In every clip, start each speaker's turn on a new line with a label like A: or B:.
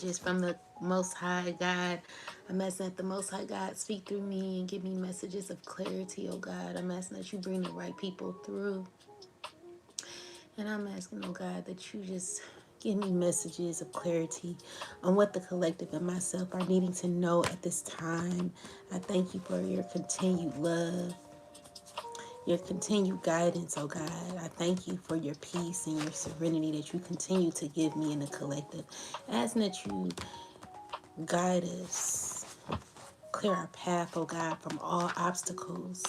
A: Just from the Most High God. I'm asking that the Most High God speak through me and give me messages of clarity, oh God. I'm asking that you bring the right people through. And I'm asking, oh God, that you just give me messages of clarity on what the collective and myself are needing to know at this time. I thank you for your continued love, your continued guidance, oh God. I thank you for your peace and your serenity that you continue to give me in the collective. Asking that you guide us, clear our path, oh God, from all obstacles.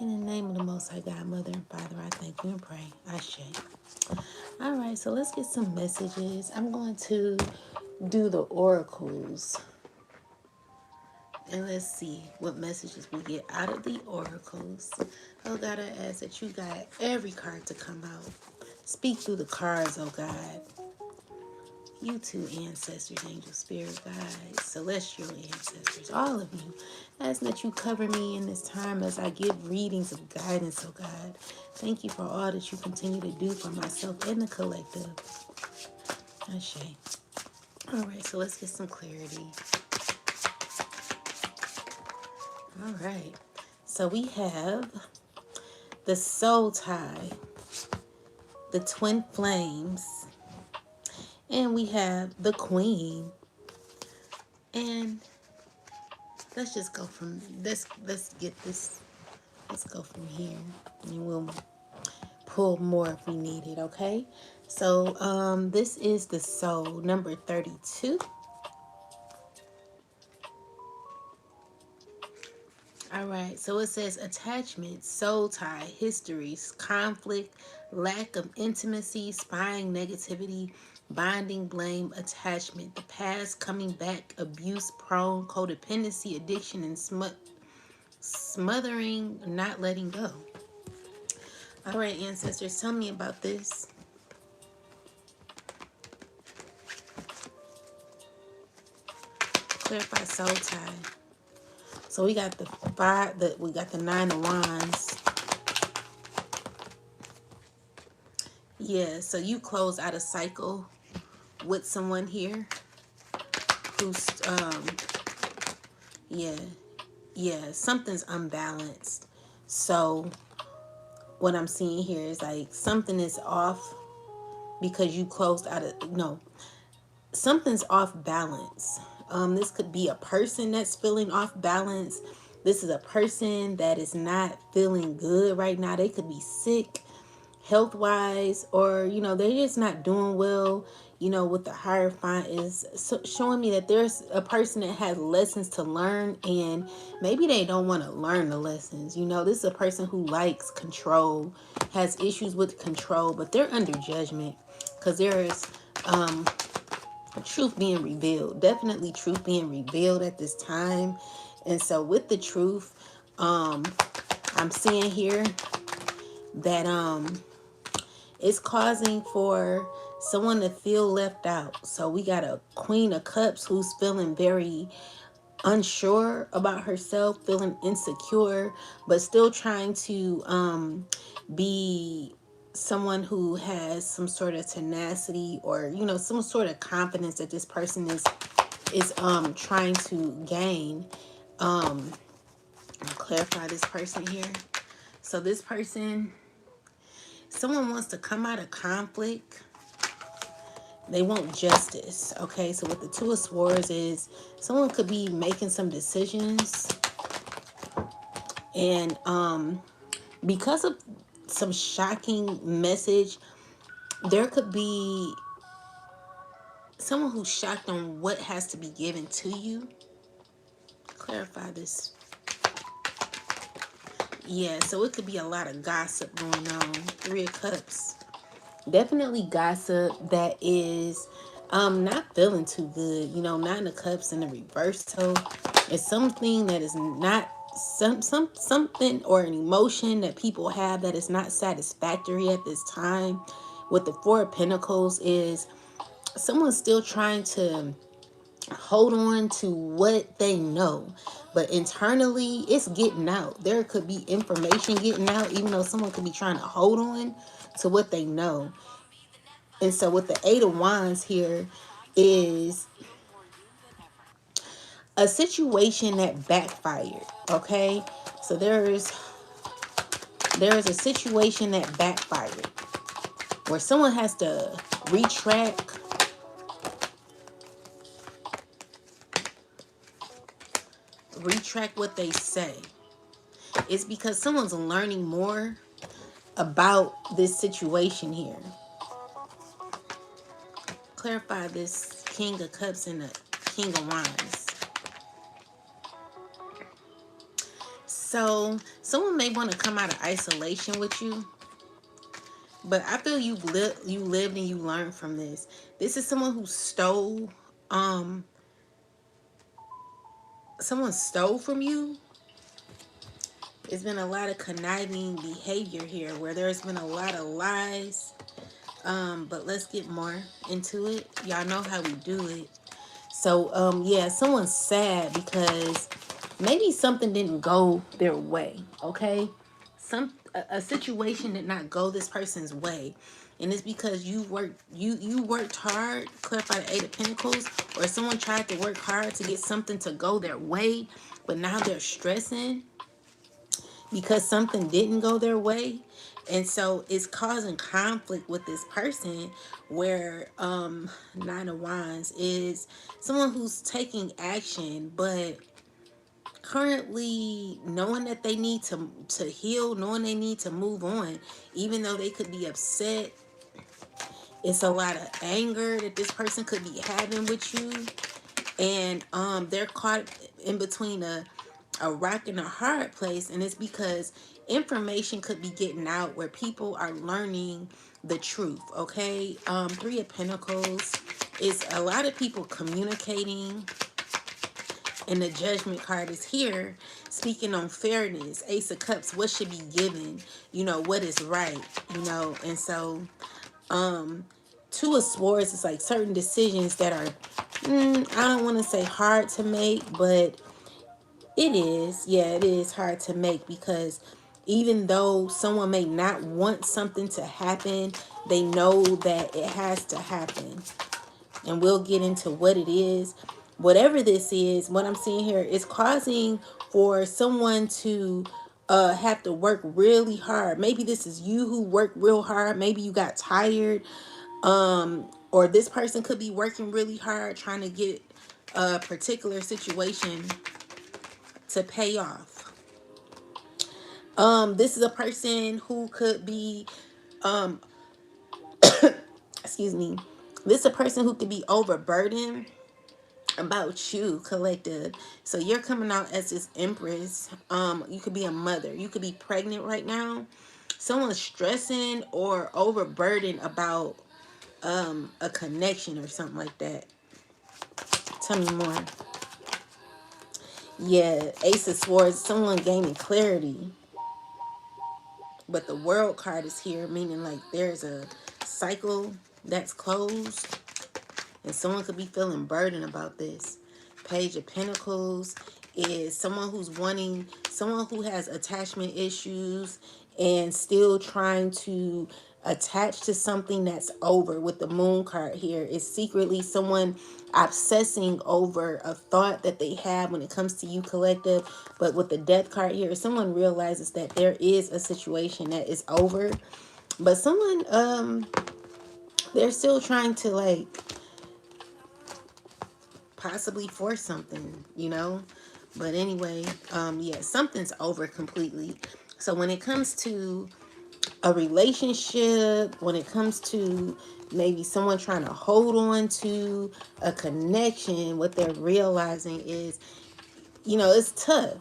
A: In the name of the Most High God, Mother and Father, I thank you and pray. Ashe. All right, so let's get some messages. I'm going to do the oracles. And let's see what messages we get out of the oracles. Oh God, I ask that you guide every card to come out. Speak through the cards, oh God. You two ancestors, angel, spirit guides, celestial ancestors, all of you. Asking that you cover me in this time as I give readings of guidance, oh God. Thank you for all that you continue to do for myself and the collective. Ashe. All right, so let's get some clarity. All right. So we have the soul tie, the twin flames, and we have the queen. And let's just go from let's get this. Let's go from here, and we'll pull more if we need it. Okay. So this is the soul number 32. All right, so it says attachment, soul tie, histories, conflict, lack of intimacy, spying, negativity, binding, blame, attachment, the past coming back, abuse prone, codependency, addiction, and smothering, not letting go. All right, ancestors, tell me about this. Clarify soul tie. So we got the five, we got the 9 of wands. Yeah, so you close out a cycle with someone here who's yeah, something's unbalanced. So what I'm seeing here is like something is off because you closed out of no, something's off balance. This could be a person that's feeling off balance. This is a person that is not feeling good right now. They could be sick health wise, or they're just not doing well. With the Hierophant is showing me that there's a person that has lessons to learn, and maybe they don't want to learn the lessons. This is a person who likes control, has issues with control, but they're under judgment because there is truth being revealed, definitely truth being revealed at this time. And so with the truth, I'm seeing here that it's causing for someone to feel left out. So we got a Queen of Cups who's feeling very unsure about herself, feeling insecure, but still trying to be someone who has some sort of tenacity, or some sort of confidence that this person is trying to gain. I'll clarify this person here. So this person, someone wants to come out of conflict. They want justice. Okay, so what the Two of Swords is, someone could be making some decisions, and because of some shocking message, there could be someone who's shocked on what has to be given to you. Clarify this. Yeah, so it could be a lot of gossip going on. Three of Cups. Definitely gossip that is not feeling too good. Nine of Cups in the reverse. So it's something that is not something or an emotion that people have that is not satisfactory at this time. With the Four of Pentacles is someone's still trying to hold on to what they know, but internally it's getting out. There could be information getting out, even though someone could be trying to hold on to what they know. And so with the Eight of Wands here, is a situation that backfired. Okay, so there's a situation that backfired where someone has to retract what they say. It's because someone's learning more about this situation here. Clarify this King of Cups and the King of Wands. So someone may want to come out of isolation with you, but I feel you lived and you learned from this. This is someone who stole, someone stole from you. There's been a lot of conniving behavior here where there's been a lot of lies. But let's get more into it. Y'all know how we do it. So, yeah, someone's sad because maybe something didn't go their way, okay? A situation did not go this person's way. And it's because you worked hard, clarify the Eight of Pentacles, or someone tried to work hard to get something to go their way, but now they're stressing because something didn't go their way. And so it's causing conflict with this person where Nine of Wands is someone who's taking action, but currently knowing that they need to heal, knowing they need to move on, even though they could be upset. It's a lot of anger that this person could be having with you, and they're caught in between a rock and a hard place. And it's because information could be getting out where people are learning the truth. Okay, Three of Pentacles is a lot of people communicating, and the Judgment card is here speaking on fairness. Ace of Cups, what should be given, you know, what is right, you know. And so Two of Swords is like certain decisions that are I don't want to say hard to make, but it is. Yeah, it is hard to make, because even though someone may not want something to happen, they know that it has to happen. And we'll get into what it is. Whatever this is, what I'm seeing here is causing for someone to have to work really hard. Maybe this is you who worked real hard. Maybe you got tired. Or this person could be working really hard trying to get a particular situation to pay off. This is a person who could be excuse me. This is a person who could be overburdened about you, collective. So you're coming out as this Empress. You could be a mother. You could be pregnant right now. Someone's stressing or overburdened about a connection or something like that. Tell me more. Yeah, Ace of Swords, someone gaining clarity. But the World card is here, meaning like there's a cycle that's closed. And someone could be feeling burdened about this. Page of Pentacles is someone who's wanting, someone who has attachment issues and still trying to attach to something that's over. With the Moon card here, is secretly someone obsessing over a thought that they have when it comes to you, collective. But with the Death card here, someone realizes that there is a situation that is over, but someone they're still trying to like possibly force something, you know. But anyway, yeah, something's over completely. So when it comes to a relationship, when it comes to maybe someone trying to hold on to a connection, what they're realizing is, you know, it's tough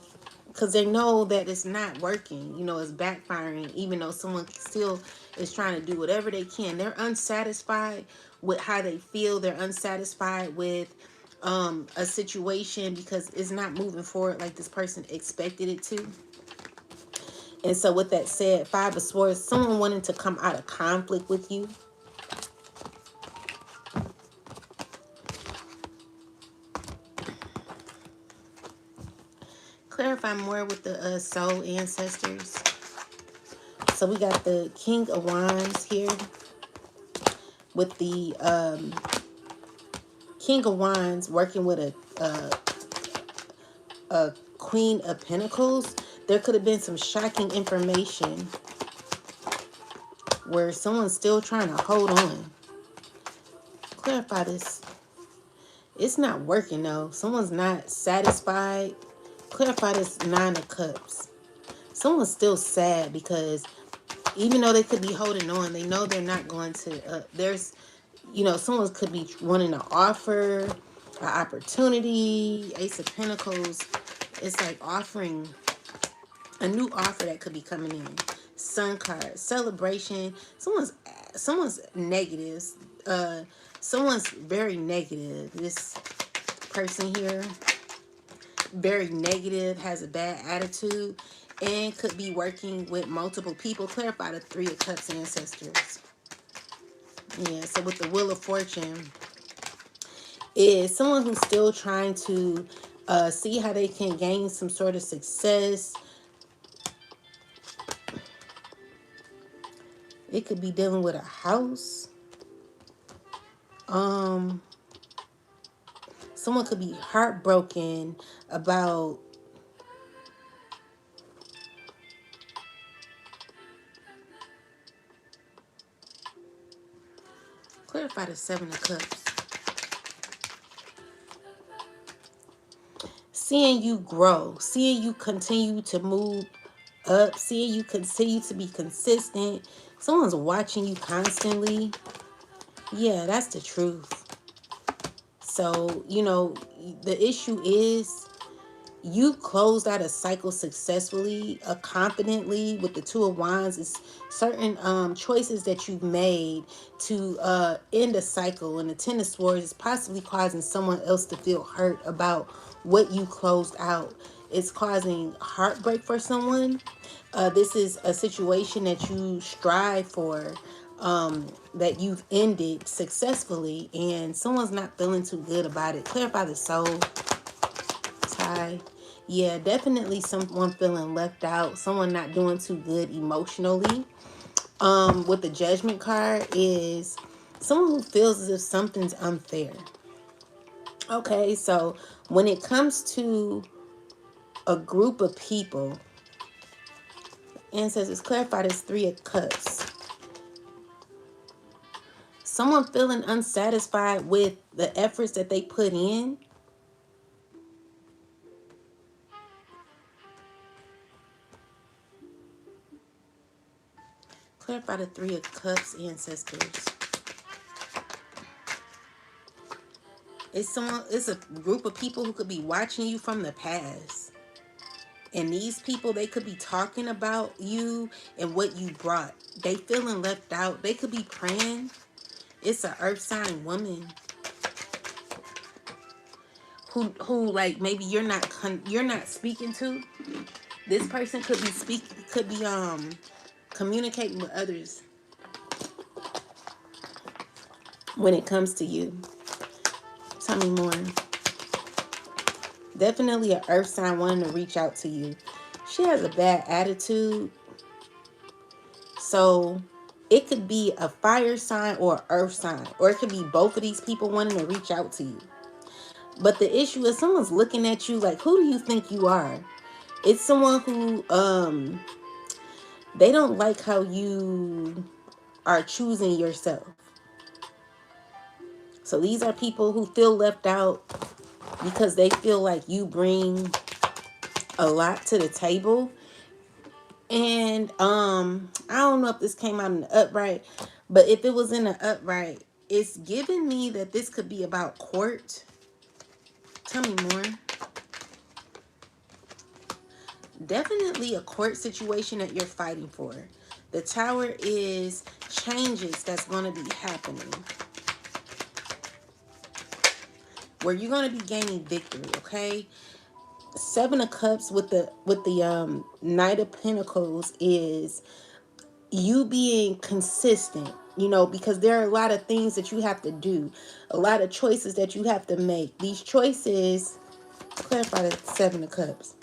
A: because they know that it's not working, you know, it's backfiring, even though someone still is trying to do whatever they can. They're unsatisfied with how they feel. They're unsatisfied with a situation because it's not moving forward like this person expected it to. And so with that said, Five of Swords, someone wanting to come out of conflict with you. Clarify more with the soul ancestors. So we got the King of Wands here with the King of Wands working with a Queen of Pentacles, there could have been some shocking information where someone's still trying to hold on. Clarify this. It's not working though. Someone's not satisfied. Clarify this Nine of Cups. Someone's still sad because even though they could be holding on, they know they're not going to, there's, you know, someone could be wanting to offer an opportunity. Ace of Pentacles. It's like offering a new offer that could be coming in. Sun card, celebration. Someone's negative. Someone's very negative. This person here, very negative, has a bad attitude, and could be working with multiple people. Clarify the Three of Cups ancestors. Yeah, so with the Wheel of Fortune, is someone who's still trying to see how they can gain some sort of success. It could be dealing with a house. Someone could be heartbroken about clarify the Seven of Cups. Seeing you grow, seeing you continue to move up, seeing you continue to be consistent. Someone's watching you constantly. Yeah, that's the truth. So, you know, the issue is you closed out a cycle successfully, confidently with the Two of Wands. It's certain choices that you've made to end a cycle. And the Ten of Swords is possibly causing someone else to feel hurt about what you closed out. It's causing heartbreak for someone. This is a situation that you strive for, that you've ended successfully, and someone's not feeling too good about it. Clarify the Soul tie. Yeah, definitely someone feeling left out, someone not doing too good emotionally. With the Judgment card is someone who feels as if something's unfair. Okay, so when it comes to a group of people, ancestors, clarify this Three of Cups. Someone feeling unsatisfied with the efforts that they put in. Clarify the Three of Cups, ancestors. It's a group of people who could be watching you from the past. And these people, they could be talking about you and what you brought. They feeling left out. They could be praying. It's an earth sign woman who like maybe you're not speaking to. This person could be communicating with others when it comes to you. Tell me more. Definitely an earth sign wanting to reach out to you. She has a bad attitude. So it could be a fire sign or earth sign. Or it could be both of these people wanting to reach out to you. But the issue is someone's looking at you like, who do you think you are? It's someone who, they don't like how you are choosing yourself. So these are people who feel left out because they feel like you bring a lot to the table. And I don't know if this came out in the upright, but if it was in the upright, it's giving me that this could be about court. Tell me more. Definitely a court situation that you're fighting for. The Tower is changes that's going to be happening, where you're going to be gaining victory, okay? Seven of Cups with the Knight of Pentacles is you being consistent, you know, because there are a lot of things that you have to do, a lot of choices that you have to make. These choices, clarify the Seven of Cups,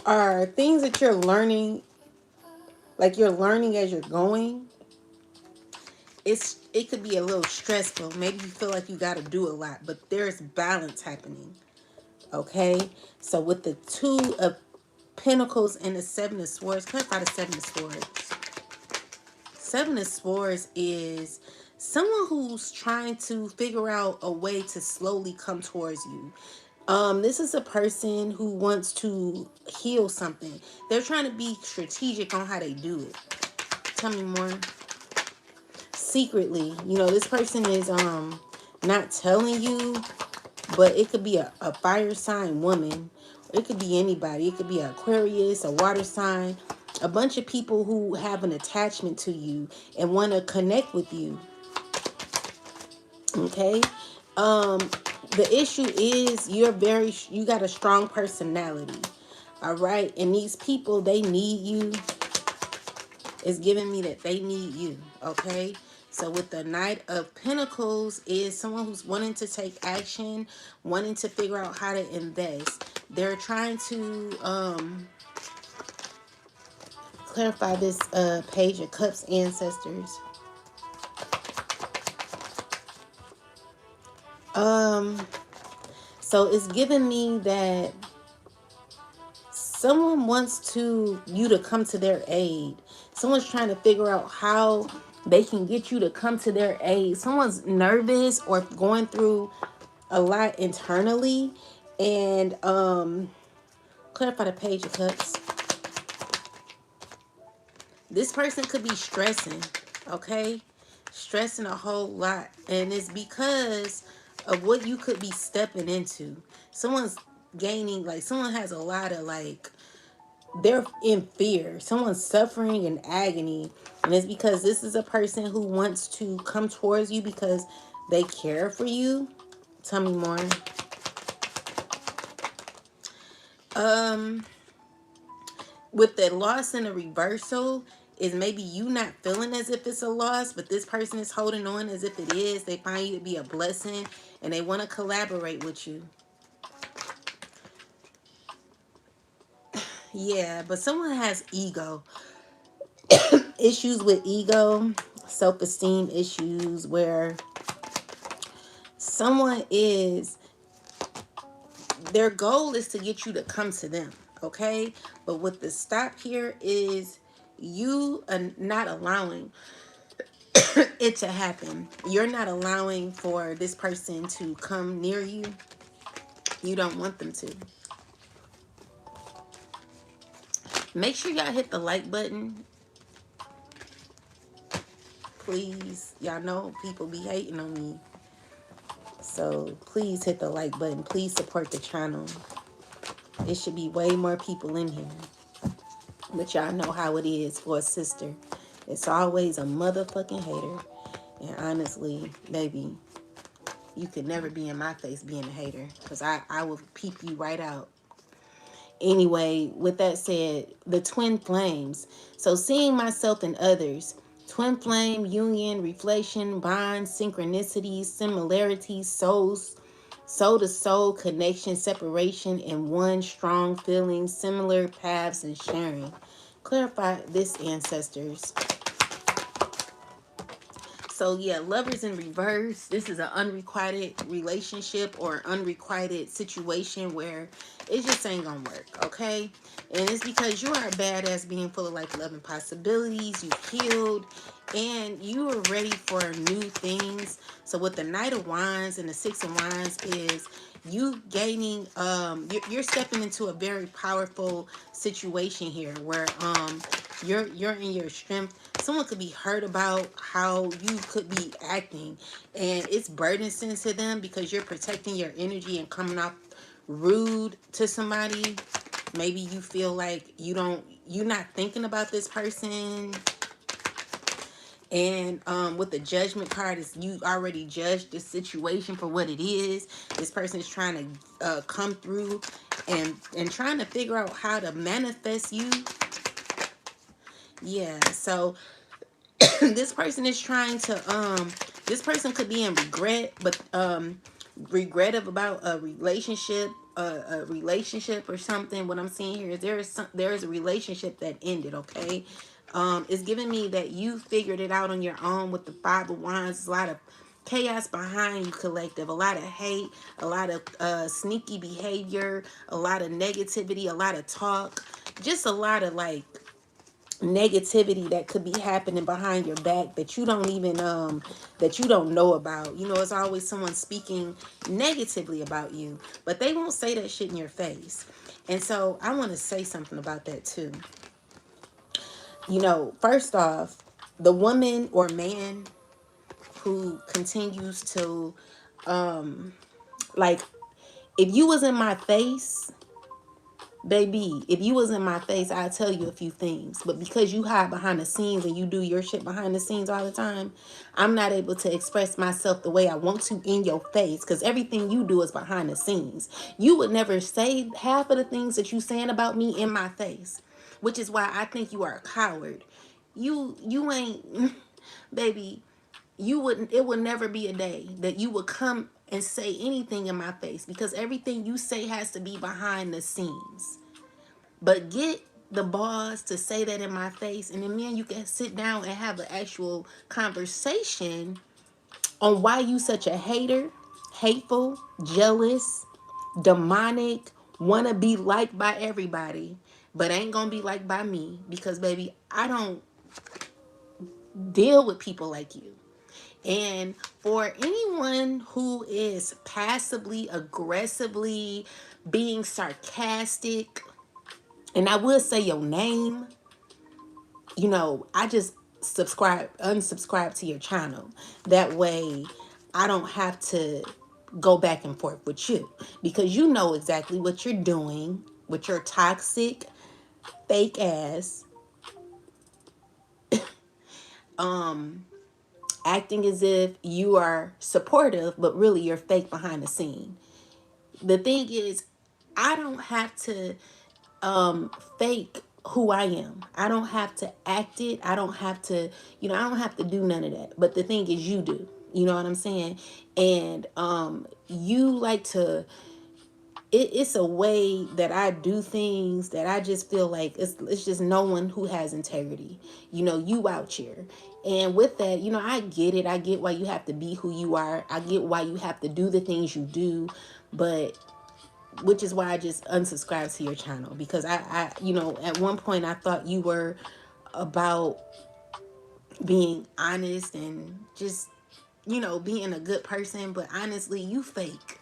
A: are things that you're learning, like you're learning as you're going. It's it could be a little stressful. Maybe you feel like you got to do a lot, but there's balance happening. Okay, so with the Two of Pentacles and the Seven of Swords, clarify the Seven of Swords. Seven of Swords is someone who's trying to figure out a way to slowly come towards you. This is a person who wants to heal something. They're trying to be strategic on how they do it. Tell me more. Secretly, you know, this person is not telling you, but it could be a fire sign woman. It could be anybody. It could be an Aquarius, a water sign, a bunch of people who have an attachment to you and want to connect with you. Okay. The issue is you got a strong personality. All right. And these people, they need you. It's giving me that they need you. Okay. So with the Knight of Pentacles is someone who's wanting to take action, wanting to figure out how to invest. They're trying to clarify this Page of Cups ancestors. So it's giving me that someone wants you to come to their aid. Someone's trying to figure out how they can get you to come to their aid. Someone's nervous or going through a lot internally. And clarify the Page of Cups. This person could be stressing, okay? Stressing a whole lot. And it's because of what you could be stepping into. Someone's gaining, like, someone has a lot of, like, they're in fear. Someone's suffering in agony. And it's because this is a person who wants to come towards you because they care for you. Tell me more. With the loss and the reversal, is maybe you not feeling as if it's a loss, but this person is holding on as if it is. They find you to be a blessing and they want to collaborate with you. Yeah, but someone has ego. Issues with ego, self-esteem issues, where someone is, their goal is to get you to come to them, okay? But what the stop here is you are not allowing it to happen. You're not allowing for this person to come near you. You don't want them to. Make sure y'all hit the like button. Please. Y'all know people be hating on me. So please hit the like button. Please support the channel. It should be way more people in here. But y'all know how it is for a sister. It's always a motherfucking hater. And honestly, baby, you could never be in my face being a hater. Because I will peep you right out. Anyway, with that said, the twin flames. So seeing myself in others. Twin flame, union, reflection, bond, synchronicities, similarities, souls, soul to soul connection, separation, and one strong feeling, similar paths, and sharing. Clarify this, ancestors. So yeah, lovers in reverse. This is an unrequited relationship or unrequited situation where it just ain't gonna work, okay? And it's because you are a badass being full of life, love, and possibilities. You've healed and you are ready for new things. So with the Knight of Wands and the Six of Wands is you gaining, you're stepping into a very powerful situation here where you're in your strength. Someone could be hurt about how you could be acting, and it's burdensome to them because you're protecting your energy and coming off rude to somebody. Maybe you feel like you're not thinking about this person. And with the Judgment card, is you already judged the situation for what it is. This person is trying to come through and trying to figure out how to manifest you. Yeah, so this person is trying to this person could be in regret, but regret about a relationship or something. What I'm seeing here is there is a relationship that ended, okay? It's giving me that you figured it out on your own with the 5 of Wands. There's a lot of chaos behind you, collective. A lot of hate, a lot of sneaky behavior, a lot of negativity, a lot of talk. Just a lot of like negativity that could be happening behind your back that you don't even that you don't know about. You know, it's always someone speaking negatively about you, but they won't say that shit in your face. And so I want to say something about that too. You know, first off, the woman or man who continues to like, if you was in my face, baby, if you was in my face, I'd tell you a few things. But because you hide behind the scenes and you do your shit behind the scenes all the time, I'm not able to express myself the way I want to in your face, because everything you do is behind the scenes. You would never say half of the things that you saying about me in my face, which is why I think you are a coward. You ain't baby, you wouldn't, it would never be a day that you would come and say anything in my face, because everything you say has to be behind the scenes. But get the boss to say that in my face, and then me and you can sit down and have an actual conversation on why you such a hater, hateful, jealous, demonic, wanna be liked by everybody, but ain't gonna be liked by me, because baby, I don't deal with people like you. And for anyone who is passively aggressively being sarcastic, and I will say your name, you know, I just unsubscribe to your channel. That way I don't have to go back and forth with you, because you know exactly what you're doing with your toxic, fake ass, acting as if you are supportive, but really you're fake behind the scene. The thing is, I don't have to fake who I am. I don't have to act it. I don't have to, you know, I don't have to do none of that. But the thing is, you do. You know what I'm saying? And you like to, it's a way that I do things that I just feel like it's just no one who has integrity. You know, you out here. And with that, you know, I get it. I get why you have to be who you are. I get why you have to do the things you do. But which is why I just unsubscribed to your channel, because you know, at one point I thought you were about being honest and just, you know, being a good person, but honestly, you fake.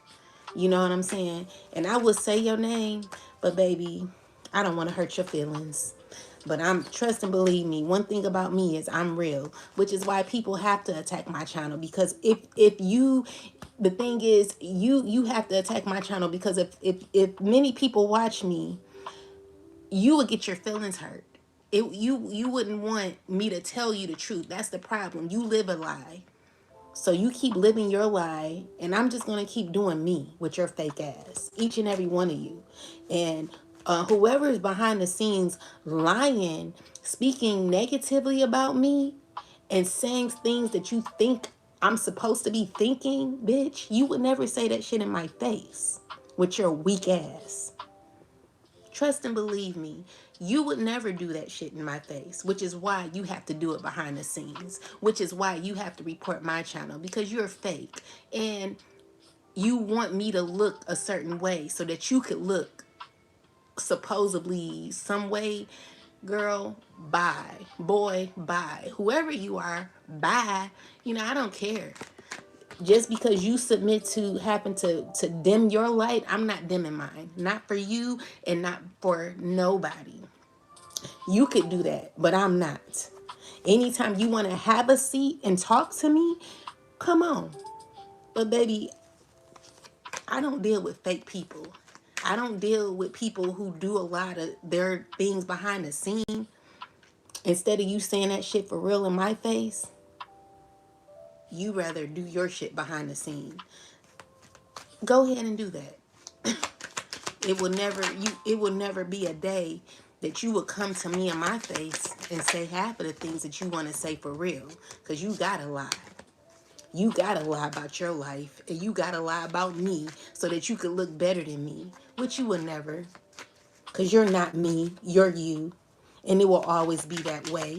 A: You know what I'm saying? And I would say your name, but baby, I don't want to hurt your feelings. But I'm, trust and believe me, one thing about me is I'm real, which is why people have to attack my channel. Because if you, the thing is, you have to attack my channel, because if many people watch me, you would get your feelings hurt. You wouldn't want me to tell you the truth. That's the problem. You live a lie. So you keep living your lie, and I'm just going to keep doing me with your fake ass, each and every one of you. And whoever is behind the scenes lying, speaking negatively about me, and saying things that you think I'm supposed to be thinking, bitch, you would never say that shit in my face with your weak ass. Trust and believe me, you would never do that shit in my face, which is why you have to do it behind the scenes, which is why you have to report my channel, because you're fake and you want me to look a certain way so that you could look supposedly some way. Girl, bye. Boy, bye. Whoever you are, bye. You know, I don't care. Just because you submit to happen to dim your light, I'm not dimming mine. Not for you and not for nobody. You could do that, but I'm not. Anytime you want to have a seat and talk to me, come on. But baby, I don't deal with fake people. I don't deal with people who do a lot of their things behind the scene. Instead of you saying that shit for real in my face, you rather do your shit behind the scene. Go ahead and do that. It will never be a day that you would come to me in my face and say half of the things that you want to say for real, because you gotta lie. You gotta lie about your life, and you gotta lie about me so that you could look better than me, which you would never, because you're not me, you're you. And it will always be that way,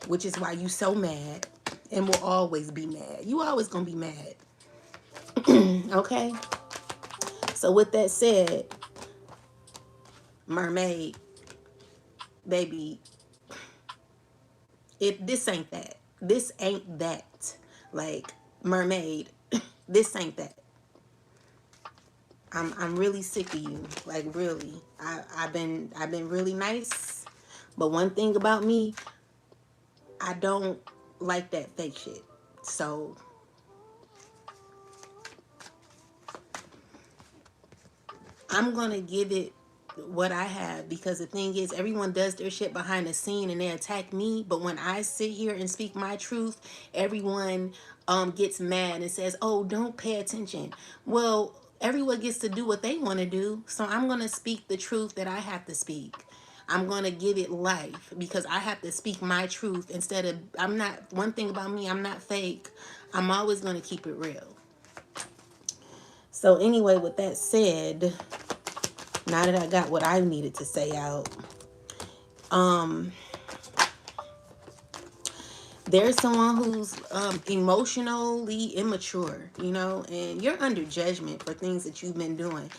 A: which is why you so mad and will always be mad. You always gonna be mad. Okay? So with that said, mermaid, baby, this ain't that. This ain't that. Like, mermaid, this ain't that. I'm really sick of you. Like, really. I've been really nice. But one thing about me, I don't like that fake shit. So I'm gonna give it what I have, because the thing is, everyone does their shit behind the scene and they attack me, but when I sit here and speak my truth, everyone gets mad and says, oh, don't pay attention. Well, everyone gets to do what they want to do, so I'm gonna speak the truth that I have to speak. I'm gonna give it life because I have to speak my truth. Instead of, I'm not, one thing about me, I'm not fake. I'm always gonna keep it real. So anyway, with that said, now that I got what I needed to say out, there's someone who's emotionally immature, and you're under judgment for things that you've been doing.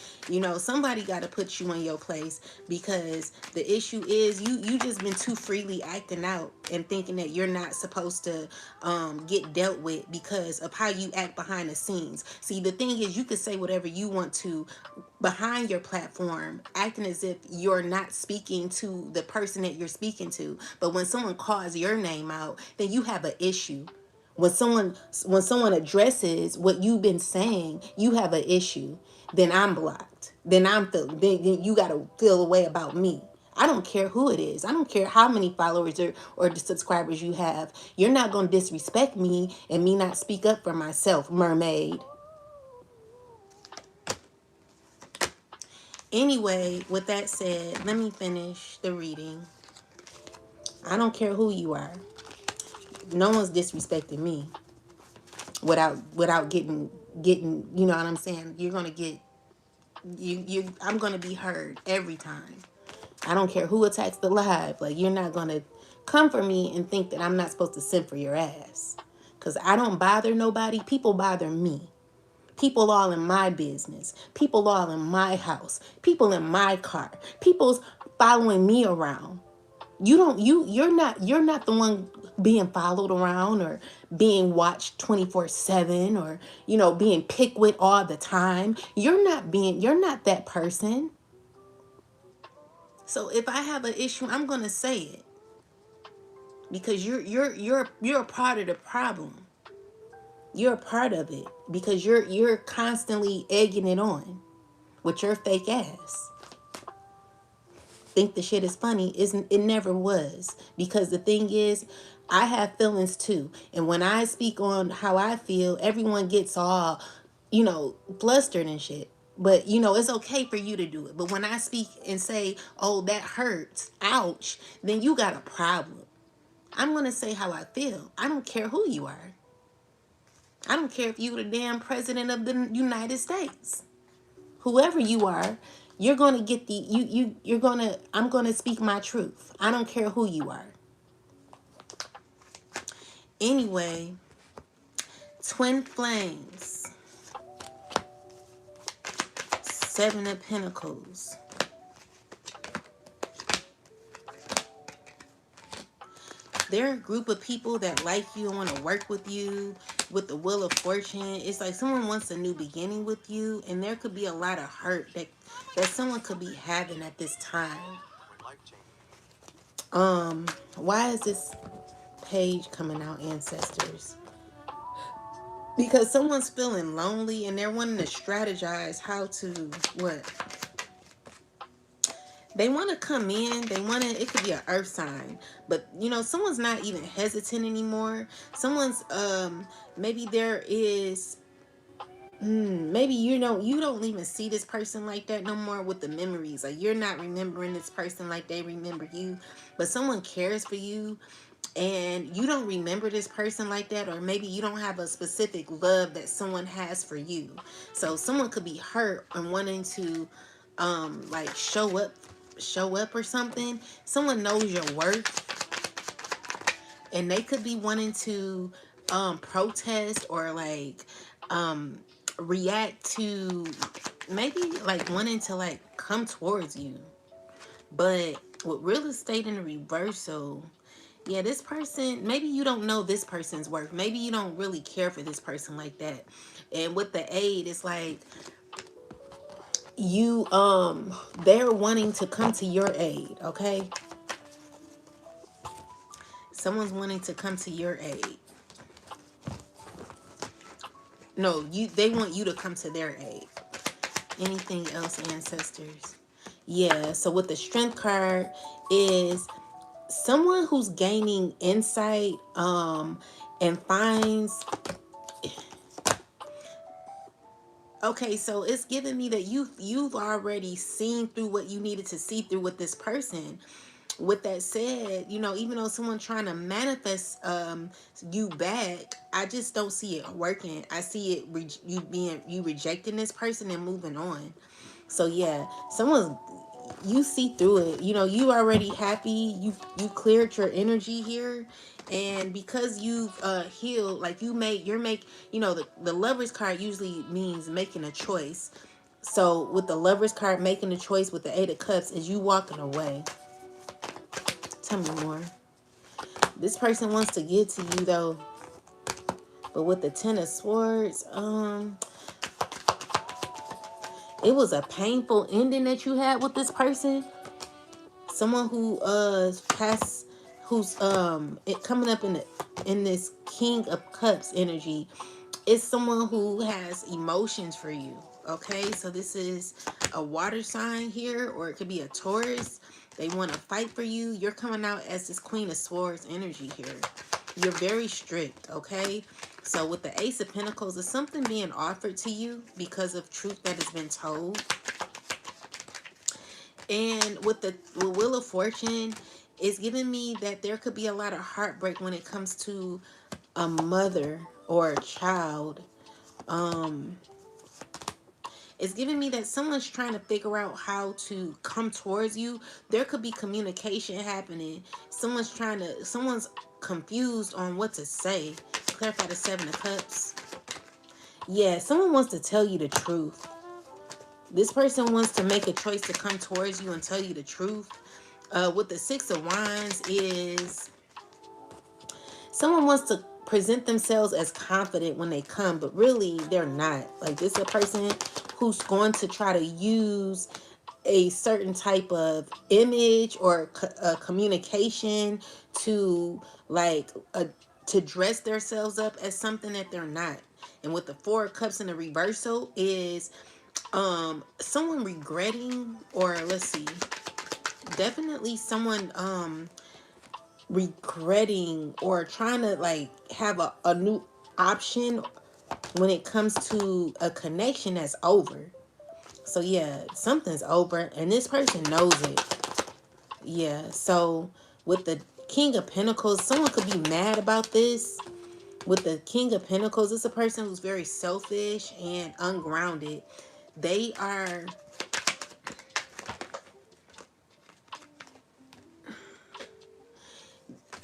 A: Somebody got to put you in your place, because the issue is you just been too freely acting out and thinking that you're not supposed to get dealt with because of how you act behind the scenes. See, the thing is, you could say whatever you want to behind your platform, acting as if you're not speaking to the person that you're speaking to. But when someone calls your name out, then you have an issue. When someone addresses what you've been saying, you have an issue. Then I'm blocked. Then you gotta feel a way about me. I don't care who it is. I don't care how many followers or subscribers you have. You're not gonna disrespect me and me not speak up for myself, mermaid. Anyway, with that said, let me finish the reading. I don't care who you are. No one's disrespecting me without getting, you know what I'm saying? You're gonna get I'm gonna be heard every time. I don't care who attacks the live. Like, you're not gonna come for me and think that I'm not supposed to send for your ass. Cause I don't bother nobody. People bother me. People all in my business. People all in my house. People in my car. People's following me around. You're not the one being followed around or being watched 24/7 or being picked with all the time. You're not that person. So if I have an issue, I'm going to say it, because you're a part of the problem. You're a part of it because you're constantly egging it on with your fake ass. Think the shit is funny. It never was. Because the thing is, I have feelings too. And when I speak on how I feel, everyone gets all, flustered and shit. But, it's okay for you to do it. But when I speak and say, oh, that hurts, ouch, then you got a problem. I'm going to say how I feel. I don't care who you are. I don't care if you're the damn president of the United States. Whoever you are, you're going to get I'm going to speak my truth. I don't care who you are. Anyway, twin flames, 7 of Pentacles. They're a group of people that like you and want to work with you with the Wheel of Fortune. It's like someone wants a new beginning with you, and there could be a lot of hurt that someone could be having at this time. Why is this page coming out, ancestors? Because someone's feeling lonely and they're wanting to strategize how to what? They want to come in. It could be an earth sign, but someone's not even hesitant anymore. Someone's, maybe there is, maybe you don't even see this person like that no more with the memories. Like, you're not remembering this person like they remember you, but someone cares for you and you don't remember this person like that, or maybe you don't have a specific love that someone has for you. So someone could be hurt and wanting to, like, show up show up or something. Someone knows your worth, and they could be wanting to protest or like um react to, maybe like wanting to like come towards you. But with real estate in the reversal, yeah, this person, maybe you don't know this person's worth. Maybe you don't really care for this person like that. And with the 8, it's like you they're wanting to come to your aid, okay? Someone's wanting to come to your aid. No, they want you to come to their aid. Anything else, ancestors? Yeah, so with the strength card is someone who's gaining insight and finds, okay, so it's giving me that you've already seen through what you needed to see through with this person. With that said, you know, even though someone trying to manifest you back, I just don't see it working. I see it you rejecting this person and moving on. So yeah, someone's, you see through it. You know, you already happy. You cleared your energy here, and because you've healed, like you know, the Lover's card usually means making a choice. So with the Lover's card, making a choice with the 8 of Cups is you walking away. Tell me more. This person wants to get to you though, but with the 10 of Swords, it was a painful ending that you had with this person. Someone who past, who's it coming up in this King of Cups energy. It's someone who has emotions for you. Okay, so this is a water sign here, or it could be a Taurus. They want to fight for you. You're coming out as this Queen of Swords energy here. You're very strict, okay? So with the Ace of Pentacles, is something being offered to you because of truth that has been told. And with the Wheel of Fortune, it's giving me that there could be a lot of heartbreak when it comes to a mother or a child. It's giving me that someone's trying to figure out how to come towards you. There could be communication happening. Someone's confused on what to say. Clarify the 7 of Cups. Yeah, someone wants to tell you the truth. This person wants to make a choice to come towards you and tell you the truth. With the 6 of Wands is someone wants to present themselves as confident when they come, but really they're not. Like, this is a person who's going to try to use a certain type of image or communication to like to dress themselves up as something that they're not. And with the 4 of Cups in the reversal is someone regretting, or let's see, definitely someone regretting or trying to like have a new option when it comes to a connection that's over. So yeah, something's over and this person knows it. Yeah, so with the King of Pentacles, someone could be mad about this. With the King of Pentacles, it's a person who's very selfish and ungrounded. They are,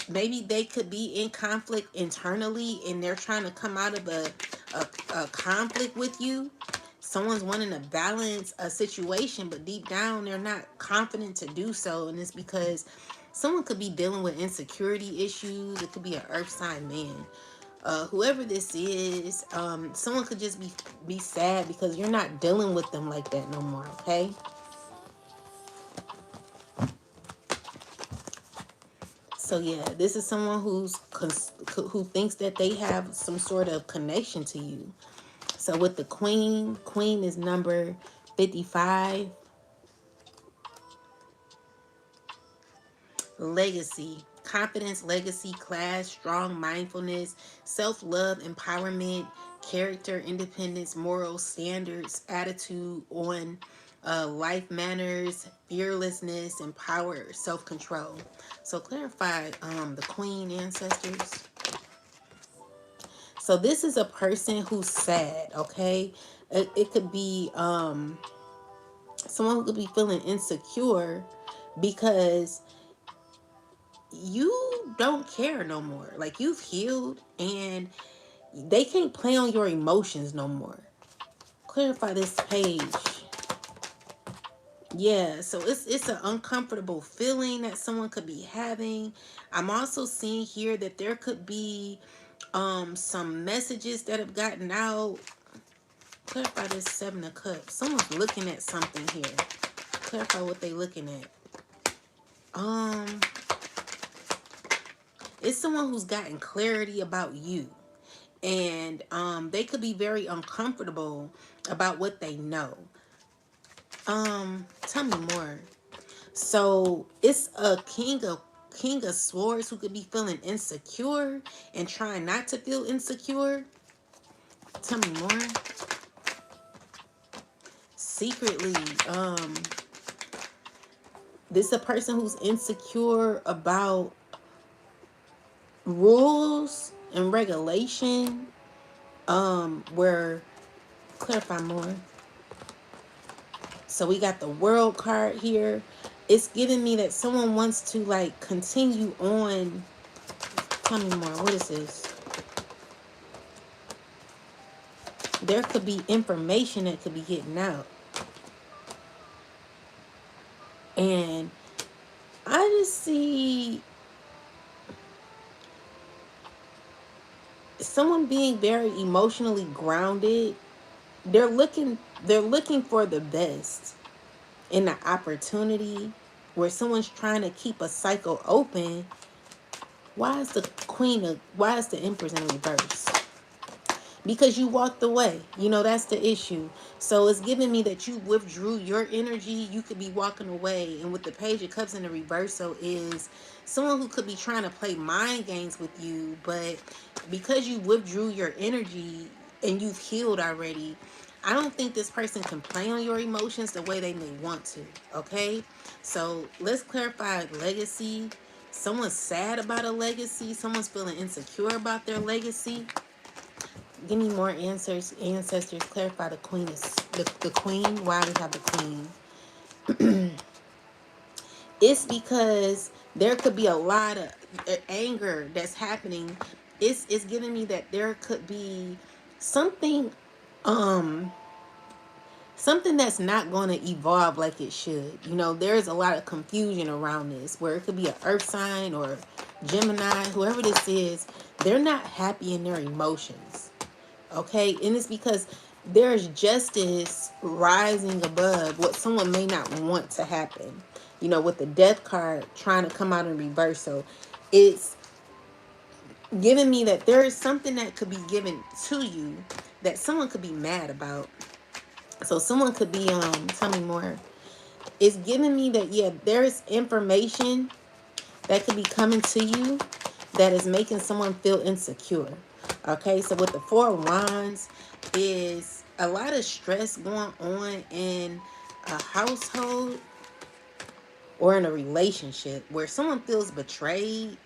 A: maybe they could be in conflict internally and they're trying to come out of a conflict with you. Someone's wanting to balance a situation, but deep down they're not confident to do so. And it's because someone could be dealing with insecurity issues. It could be an earth sign man. Whoever this is, someone could just be sad because you're not dealing with them like that no more, okay? So yeah, this is someone who thinks that they have some sort of connection to you. So with the Queen, Queen is number 55. Legacy, confidence, legacy, class, strong mindfulness, self-love, empowerment, character, independence, moral standards, attitude on life manners, fearlessness, and power, self-control. So clarify the Queen, ancestors. So this is a person who's sad, okay? It could be Someone who could be feeling insecure because you don't care no more. Like, you've healed and they can't play on your emotions no more. Clarify this page. Yeah, so it's an uncomfortable feeling that someone could be having. I'm also seeing here that there could be some messages that have gotten out. Clarify this Seven of Cups. Someone's looking at something here. Clarify what they looking at. It's someone who's gotten clarity about you. And they could be very uncomfortable about what they know. Tell me more. So it's a king of swords who could be feeling insecure and trying not to feel insecure. Tell me more. Secretly, this is a person who's insecure about rules and regulation. Where clarify more. So we got the world card here. It's giving me that someone wants to like continue on. Tell me more. What is this? There could be information that could be getting out. And I just see someone being very emotionally grounded. They're looking for the best in the opportunity where someone's trying to keep a cycle open. Why is the Empress in reverse? Because you walked away. That's the issue. So it's giving me that you withdrew your energy. You could be walking away. And with the Page of Cups in the reversal is someone who could be trying to play mind games with you. But because you withdrew your energy and you've healed already, I don't think this person can play on your emotions the way they may want to. Okay? So let's clarify legacy. Someone's sad about a legacy. Someone's feeling insecure about their legacy. Give me more answers. Ancestors, clarify the queen is the queen. Why we have the queen? It's because there could be a lot of anger that's happening. It's giving me that there could be something something that's not going to evolve like it should. There's a lot of confusion around this, where it could be an earth sign or Gemini, whoever this is. They're not happy in their emotions. Okay, and it's because there's justice rising above what someone may not want to happen. With the Death card trying to come out in reverse. So it's giving me that there is something that could be given to you that someone could be mad about. So someone could be tell me more. It's giving me that, yeah, there's information that could be coming to you that is making someone feel insecure. Okay, so with the Four of Wands is a lot of stress going on in a household or in a relationship where someone feels betrayed.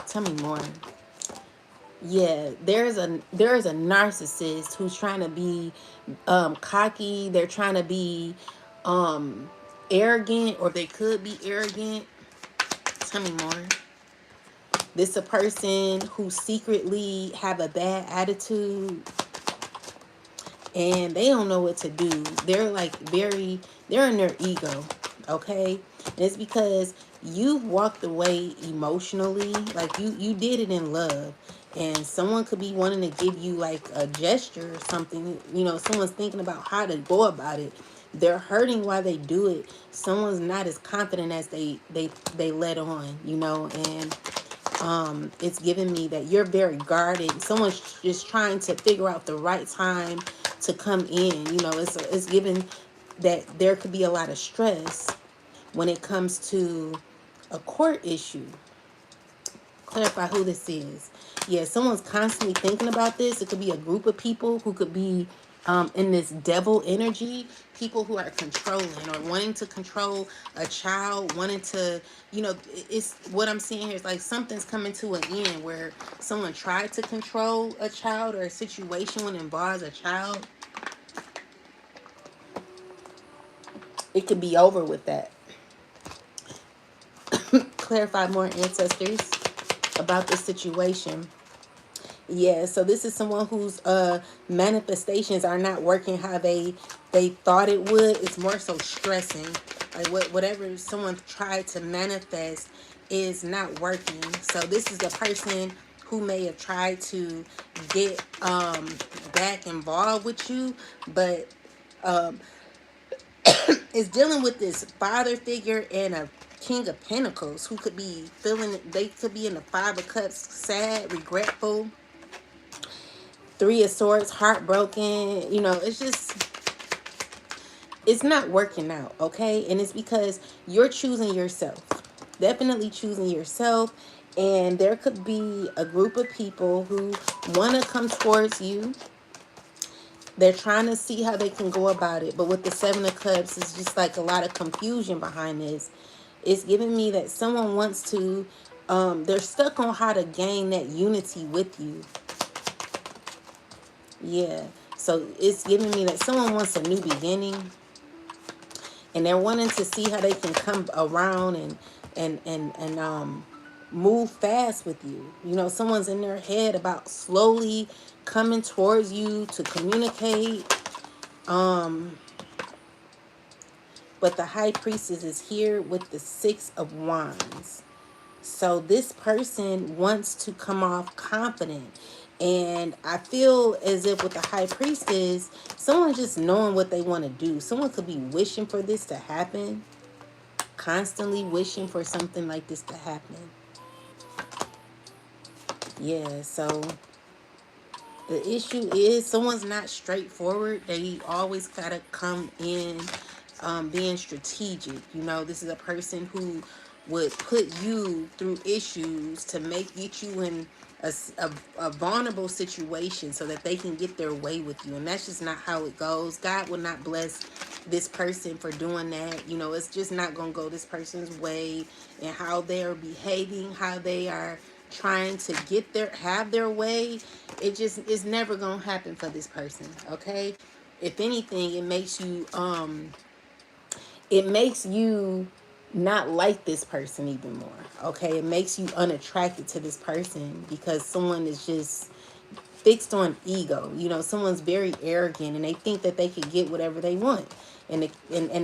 A: Tell me more. Yeah, there's a narcissist who's trying to be cocky. They're trying to be arrogant, or they could be arrogant. Tell me more. This a person who secretly have a bad attitude and they don't know what to do. They're like they're in their ego. Okay? And it's because you've walked away emotionally. Like you did it in love. And someone could be wanting to give you like a gesture or something. Someone's thinking about how to go about it. They're hurting while they do it. Someone's not as confident as they let on, and it's giving me that you're very guarded. Someone's just trying to figure out the right time to come in. It's given that there could be a lot of stress when it comes to a court issue. Clarify who this is. Yeah, someone's constantly thinking about this. It could be a group of people who could be in this devil energy. People who are controlling or wanting to control a child, wanting to, it's what I'm seeing here is like something's coming to an end where someone tried to control a child or a situation when it involves a child. It could be over with that. Clarify more, ancestors, about the situation. Yeah, so this is someone whose manifestations are not working how they thought it would. It's more so stressing. Like whatever someone tried to manifest is not working. So this is a person who may have tried to get back involved with you, but is dealing with this father figure and a King of Pentacles who could be feeling, they could be in the Five of Cups, sad, regretful. Three of Swords, heartbroken. You know, it's just, it's not working out, okay? And it's because you're choosing yourself. Definitely choosing yourself. And there could be a group of people who want to come towards you. They're trying to see how they can go about it. But with the Seven of Cups, it's just like a lot of confusion behind this. It's giving me that someone wants to, they're stuck on how to gain that unity with you. Yeah. So it's giving me that someone wants a new beginning. And they're wanting to see how they can come around and move fast with you. You know, someone's in their head about slowly coming towards you to communicate. But the High Priestess is here with the Six of Wands. So this person wants to come off confident. And I feel as if with the High Priestess, someone just knowing what they want to do. Someone could be wishing for this to happen. Constantly wishing for something like this to happen. Yeah, so the issue is someone's not straightforward. They always gotta come in being strategic. You know, this is a person who would put you through issues to get you in a vulnerable situation so that they can get their way with you. And that's just not how it goes. God will not bless this person for doing that. You know, it's just not going to go this person's way, and how they are behaving, how they are trying to have their way. It just is never going to happen for this person. Okay. If anything, it makes you not like this person even more. Okay, it makes you unattracted to this person because someone is just fixed on ego. You know, someone's very arrogant and they think that they can get whatever they want. And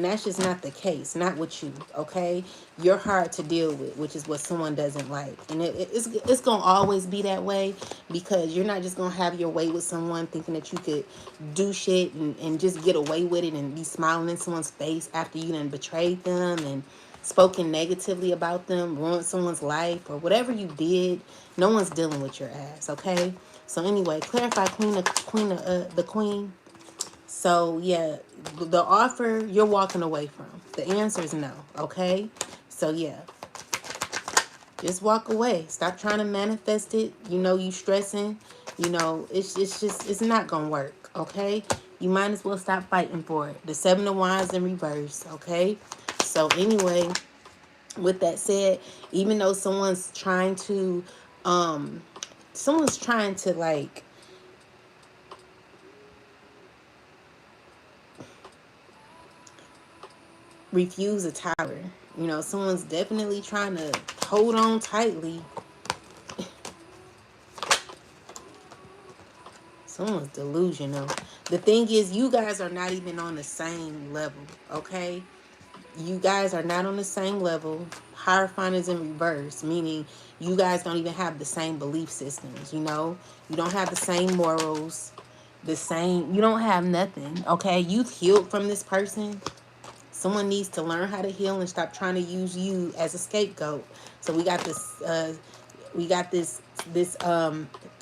A: that's just not the case. Not with you, okay? You're hard to deal with, which is what someone doesn't like. And it's going to always be that way, because you're not just going to have your way with someone thinking that you could do shit and just get away with it and be smiling in someone's face after you done betrayed them and spoken negatively about them, ruined someone's life, or whatever you did. No one's dealing with your ass, okay? So anyway, clarify the queen. So yeah, the offer you're walking away from. The answer is no, okay? So yeah, just walk away. Stop trying to manifest it. You know you stressing. You know it's not gonna work, okay? You might as well stop fighting for it. The Seven of Wands in reverse, okay? So anyway, with that said, even though someone's trying to like refuse a tower. You know, someone's definitely trying to hold on tightly. Someone's delusional. The thing is, you guys are not even on the same level, okay? You guys are not on the same level. Hierophant is in reverse, meaning you guys don't even have the same belief systems, you know? You don't have the same morals, you don't have nothing, okay? You've healed from this person. Someone needs to learn how to heal and stop trying to use you as a scapegoat. So we got this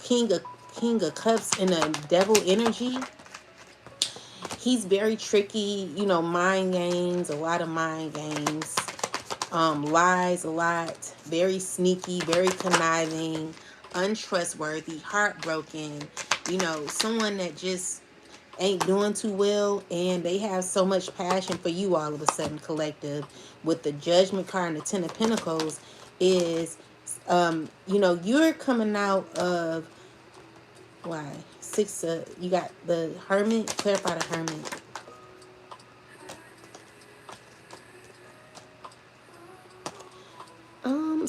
A: king of cups in a devil energy. He's very tricky, you know, mind games, a lot of mind games, lies a lot, very sneaky, very conniving, untrustworthy, heartbroken, you know, someone that just ain't doing too well, and they have so much passion for you all of a sudden, collective. With the Judgment card and the Ten of Pentacles is you know, you're coming out of why you got the Hermit. Clarify the Hermit.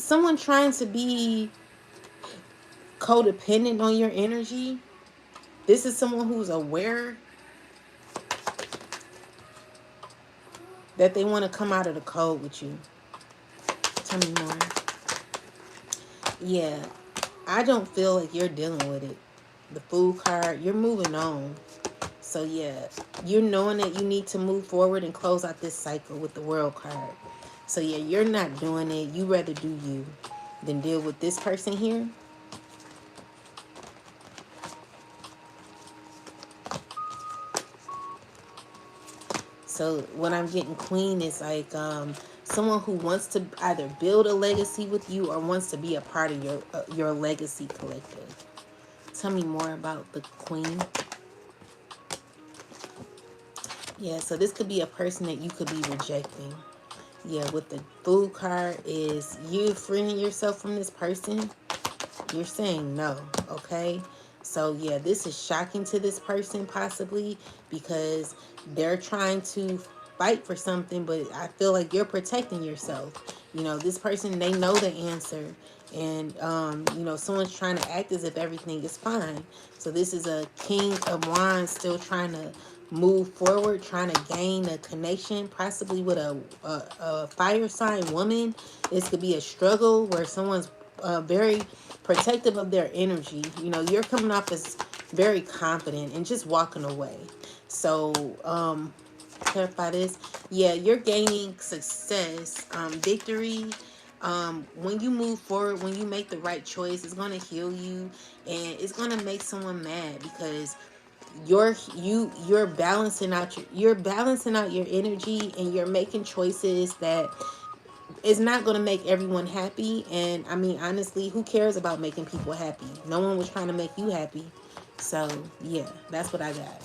A: someone trying to be codependent on your energy. This is someone who's aware that they want to come out of the code with you. Tell me more. Yeah, I don't feel like you're dealing with it. The Fool card, you're moving on. So yeah, you're knowing that you need to move forward and close out this cycle with the World card. So yeah, you're not doing it. You rather do you than deal with this person here. So what I'm getting, Queen, is like someone who wants to either build a legacy with you or wants to be a part of your legacy collective. Tell me more about the Queen. Yeah, so this could be a person that you could be rejecting. Yeah, with the Fool card is you freeing yourself from this person. You're saying no, okay? So yeah, this is shocking to this person possibly because they're trying to fight for something, but I feel like you're protecting yourself. You know, this person, they know the answer. And, you know, someone's trying to act as if everything is fine. So this is a King of Wands still trying to move forward, trying to gain a connection, possibly with a fire sign woman. This could be a struggle where someone's very protective of their energy. You know, you're coming off as very confident and just walking away. So, clarify this. Yeah, you're gaining success, victory. When you move forward, when you make the right choice, it's going to heal you and it's going to make someone mad because you're balancing out your energy and you're making choices that is not going to make everyone happy. And I mean, honestly, who cares about making people happy? No one was trying to make you happy. So yeah, that's what I got.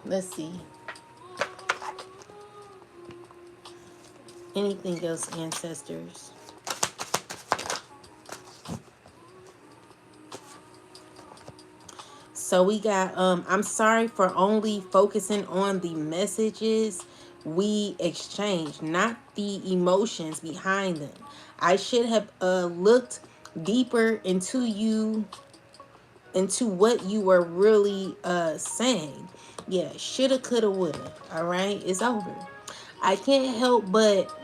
A: Let's see. Anything else, ancestors? So we got I'm sorry for only focusing on the messages we exchange, not the emotions behind them. I should have looked deeper into what you were really saying. Yeah, shoulda, coulda, woulda. All right, it's over. I can't help but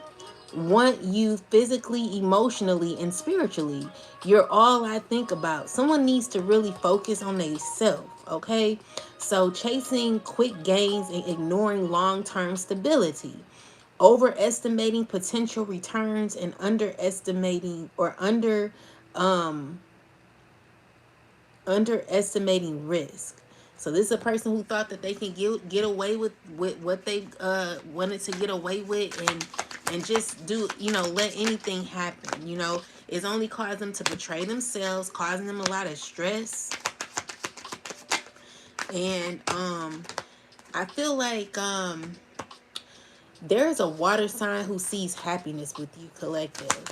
A: want you physically, emotionally, and spiritually. You're all I think about. Someone needs to really focus on themselves, okay? So chasing quick gains and ignoring long-term stability. Overestimating potential returns and um underestimating risk. So this is a person who thought that they can get away with what they wanted to get away with and just do, you know, let anything happen. You know, it's only caused them to betray themselves, causing them a lot of stress. And I feel like there's a water sign who sees happiness with you, collective.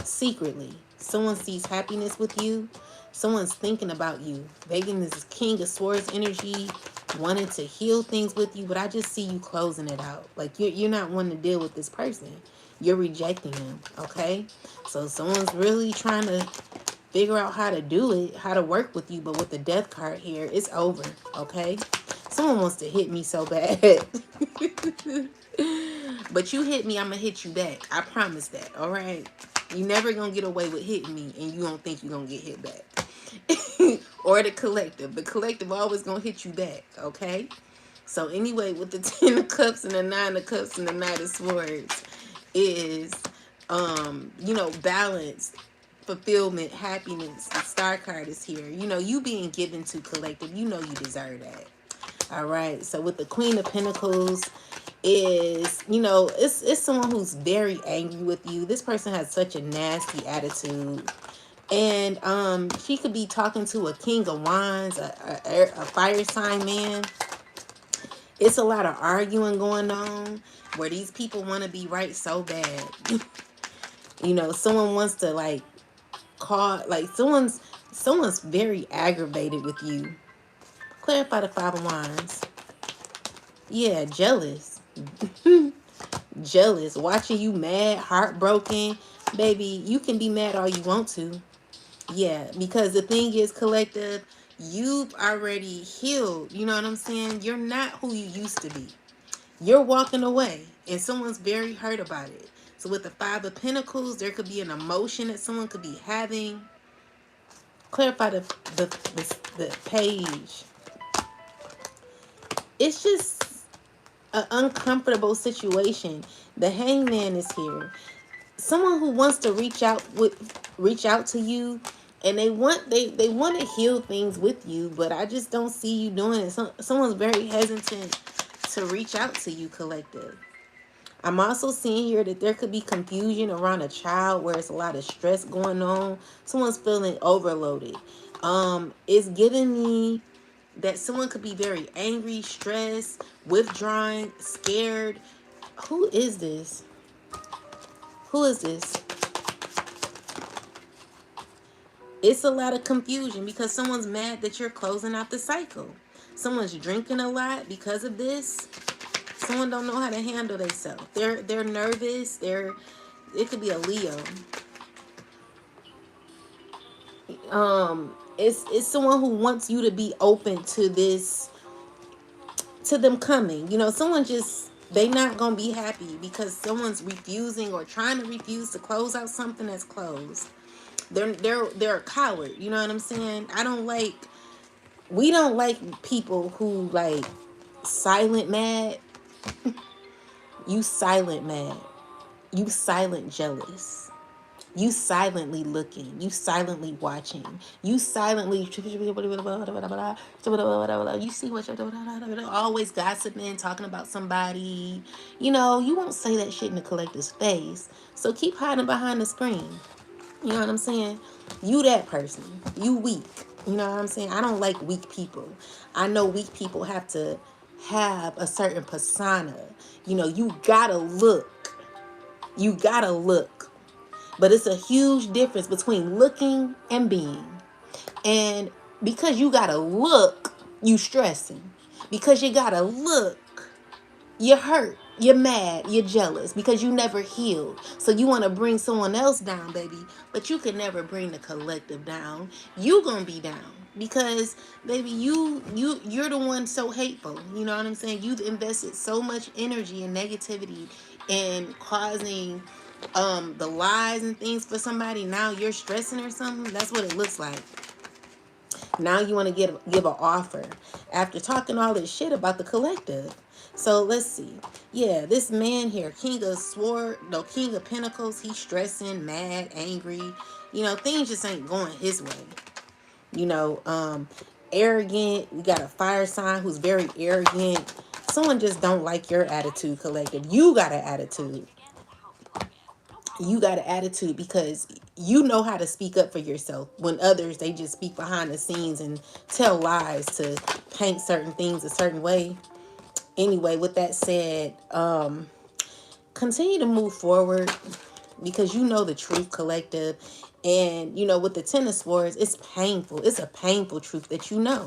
A: Secretly, someone sees happiness with you. Someone's thinking about you. Begging this King of Swords energy, wanting to heal things with you, but I just see you closing it out. Like you're not wanting to deal with this person. You're rejecting them, okay? So someone's really trying to figure out how to do it, how to work with you, but with the Death card here, it's over, okay? Someone wants to hit me so bad. But you hit me, I'm going to hit you back. I promise that, all right? You never going to get away with hitting me, and you don't think you're going to get hit back. Or the collective. The collective always going to hit you back, okay? So anyway, with the 10 of Cups and the 9 of Cups and the Knight of Swords is, you know, balance, fulfillment, happiness. The Star card is here. You know, you being given to collective, you know you deserve that. All right. So with the Queen of Pentacles is, you know, it's someone who's very angry with you. This person has such a nasty attitude. And she could be talking to a King of Wands, a fire sign man. It's a lot of arguing going on where these people want to be right so bad. You know, someone wants to like call, like someone's very aggravated with you. Clarify the 5 of Wands. Yeah, jealous. Jealous, watching you mad, heartbroken. Baby, you can be mad all you want to. Yeah, because the thing is, collective, you've already healed. You know what I'm saying? You're not who you used to be. You're walking away, and someone's very hurt about it. So with the Five of Pentacles, there could be an emotion that someone could be having. Clarify the page. It's just an uncomfortable situation. The Hangman is here. Someone who wants to reach out to you, and they want to heal things with you, but I just don't see you doing it. Someone's very hesitant to reach out to you, collective. I'm also seeing here that there could be confusion around a child where it's a lot of stress going on. Someone's feeling overloaded. It's giving me that someone could be very angry, stressed, withdrawing, scared. Who is this? Who is this? It's a lot of confusion because someone's mad that you're closing out the cycle. Someone's drinking a lot because of this. Someone don't know how to handle themselves. They're nervous. It could be a Leo. It's someone who wants you to be open to this, to them coming. You know, someone just, they not gonna be happy because someone's refusing or trying to refuse to close out something that's closed. They're a coward. You know what I'm saying? We don't like people who like silent mad. You silent mad. You silent jealous. You silently looking. You silently watching. You silently. You see what you're always gossiping, talking about somebody. You know, you won't say that shit in the collective's face. So keep hiding behind the screen. You know what I'm saying? You that person. You weak. You know what I'm saying? I don't like weak people. I know weak people have to have a certain persona. You know, you gotta look. You gotta look. But it's a huge difference between looking and being. And because you gotta look, you stressing. Because you gotta look, you're hurt, you're mad, you're jealous because you never healed. So you want to bring someone else down, baby, but you can never bring the collective down. You gonna be down because, baby, you're the one so hateful. You know what I'm saying? You've invested so much energy and negativity in causing the lies and things for somebody. Now you're stressing or something. That's what it looks like. Now you want to give an offer after talking all this shit about the collective. So let's see. Yeah, this man here, King of Pentacles, he's stressing, mad, angry. You know, things just ain't going his way. You know, arrogant. We got a fire sign who's very arrogant. Someone just don't like your attitude, collective. You got an attitude. You got an attitude because you know how to speak up for yourself when others, they just speak behind the scenes and tell lies to paint certain things a certain way. Anyway, with that said, continue to move forward because you know the truth, collective. And you know, with the Ten of Swords, it's painful. It's a painful truth that you know.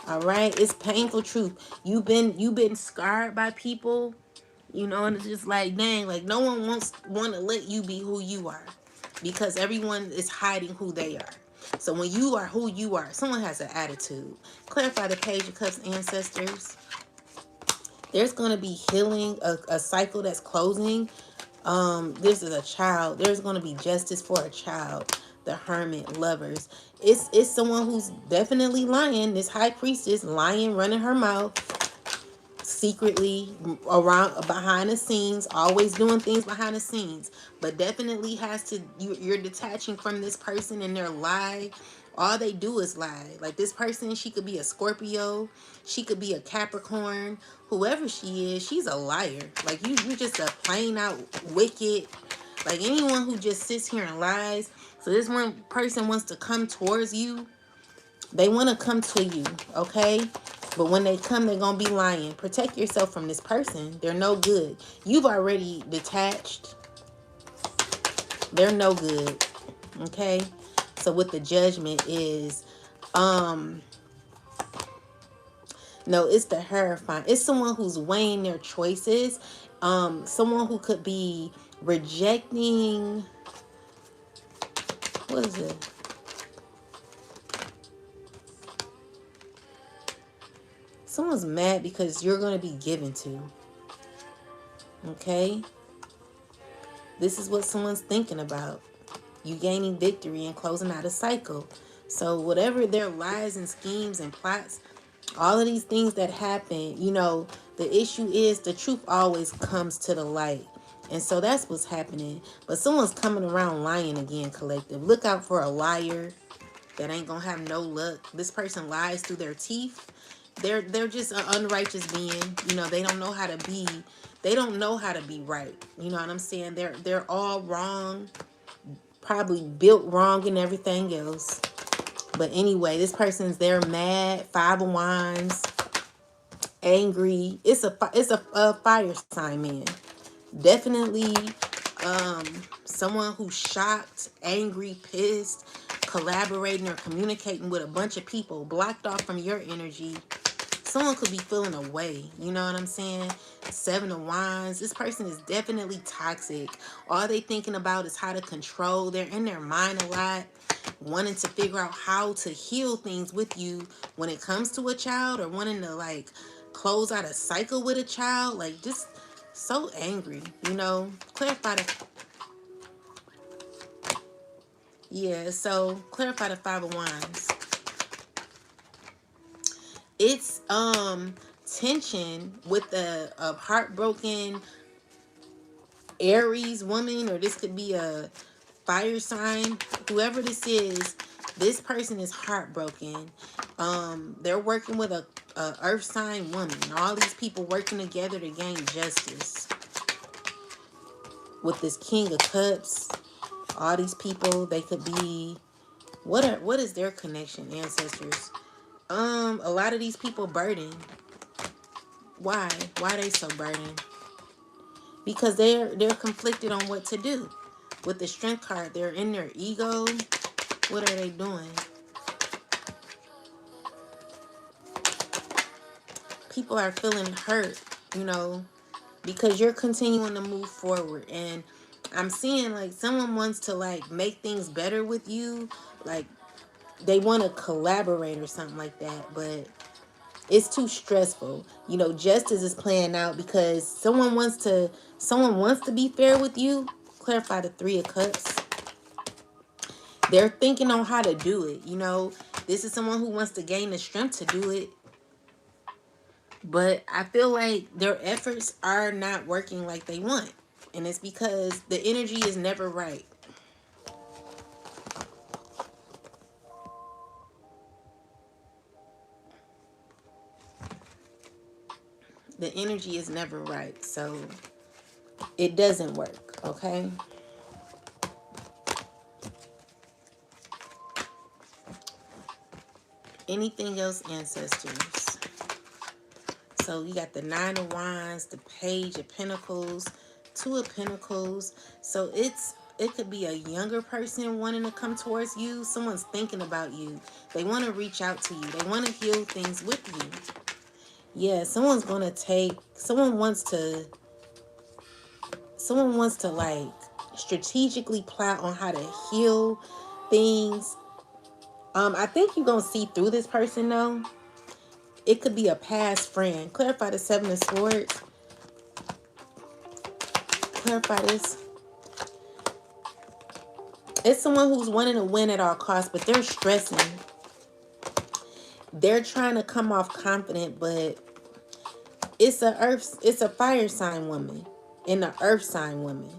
A: All right, it's painful truth. You've been scarred by people. You know, and it's just like, dang, like no one want to let you be who you are because everyone is hiding who they are. So when you are who you are, someone has an attitude. Clarify the Page of Cups, ancestors. There's going to be healing, a cycle that's closing. This is a child. There's going to be justice for a child. The Hermit, Lovers. It's someone who's definitely lying. This High Priestess lying, running her mouth. Secretly around behind the scenes, always doing things behind the scenes, but definitely has to, you're detaching from this person and their lie. All they do is lie. Like this person, she could be a Scorpio, she could be a Capricorn, whoever she is, she's a liar. Like you're just a plain out wicked, like anyone who just sits here and lies. So this one person wants to come towards you. They want to come to you, okay? But when they come, they're going to be lying. Protect yourself from this person. They're no good. You've already detached. They're no good, okay? So what the Judgment is, No, it's the Hierophant. It's someone who's weighing their choices. Someone who could be rejecting, what is it? Someone's mad because you're going to be given to. Okay? This is what someone's thinking about. You gaining victory and closing out a cycle. So whatever their lies and schemes and plots, all of these things that happen, you know, the issue is the truth always comes to the light. And so that's what's happening. But someone's coming around lying again, collective. Look out for a liar that ain't gonna have no luck. This person lies through their teeth. They're just an unrighteous being. You know, they don't know how to be. They don't know how to be right. You know what I'm saying? They're all wrong. Probably built wrong and everything else. But anyway, this person's there mad, 5 of Wands, angry. It's a fire sign man. Definitely someone who's shocked, angry, pissed, collaborating or communicating with a bunch of people, blocked off from your energy. Someone could be feeling away. You know what I'm saying? 7 of Wands. This person is definitely toxic. All they thinking about is how to control. They're in their mind a lot, wanting to figure out how to heal things with you when it comes to a child, or wanting to like close out a cycle with a child. Like just so angry, you know. Clarify the, yeah, so clarify the 5 of Wands. It's tension with a heartbroken Aries woman, or this could be a fire sign. Whoever this is, this person is heartbroken. They're working with a earth sign woman. All these people working together to gain justice. With this King of Cups, all these people, they could be, what is their connection, ancestors? A lot of these people burdened. Why are they so burdened? Because they're conflicted on what to do. With the Strength card, they're in their ego. What are they doing? People are feeling hurt, you know, because you're continuing to move forward. And I'm seeing like someone wants to like make things better with you. Like they want to collaborate or something like that, but it's too stressful. You know, justice is playing out because someone wants to be fair with you. Clarify the 3 of Cups. They're thinking on how to do it. You know, this is someone who wants to gain the strength to do it. But I feel like their efforts are not working like they want. And it's because the energy is never right. The energy is never right. So it doesn't work, okay? Anything else, ancestors? So you got the 9 of Wands, the Page of Pentacles, 2 of Pentacles. So it could be a younger person wanting to come towards you. Someone's thinking about you. They want to reach out to you. They want to heal things with you. Yeah, someone wants to like strategically plot on how to heal things. I think you're going to see through this person though. It could be a past friend. Clarify the 7 of Swords. Clarify this. It's someone who's wanting to win at all costs, but they're stressing. They're trying to come off confident, but it's a fire sign woman and an earth sign woman.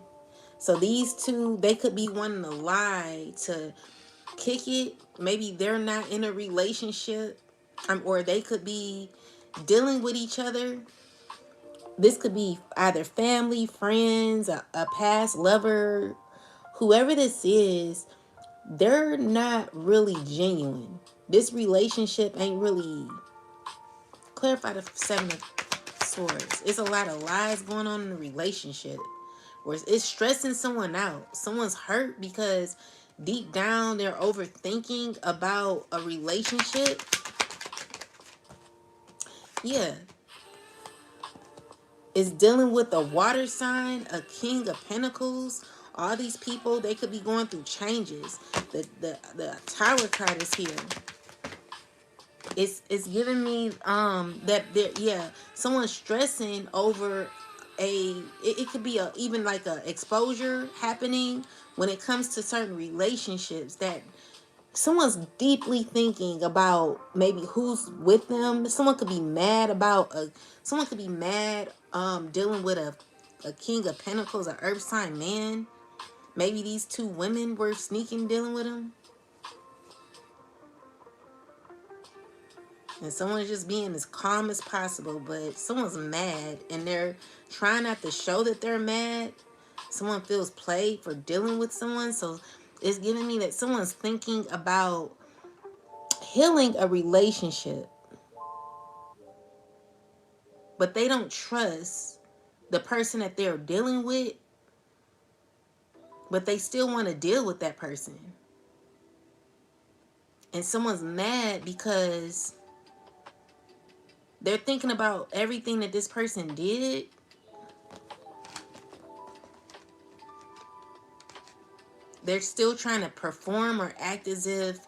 A: So these two, they could be wanting to lie to kick it. Maybe they're not in a relationship, or they could be dealing with each other. This could be either family, friends, a past lover. Whoever this is, they're not really genuine. This relationship ain't really. Clarify the 7 of Swords. It's a lot of lies going on in the relationship, where it's stressing someone out. Someone's hurt because deep down they're overthinking about a relationship. Yeah. It's dealing with a water sign, a king of pentacles. All these people, they could be going through changes. The tower card is here. It's giving me that there, yeah, someone's stressing over it could be a even like a exposure happening when it comes to certain relationships, that someone's deeply thinking about maybe who's with them. Someone could be mad about someone could be mad dealing with a king of pentacles, an earth sign man. Maybe these two women were sneaking dealing with him, and someone's just being as calm as possible, but someone's mad and they're trying not to show that they're mad. Someone feels played for dealing with someone, so it's giving me that someone's thinking about healing a relationship, but they don't trust the person that they're dealing with, but they still want to deal with that person. And someone's mad because they're thinking about everything that this person did. They're still trying to perform or act as if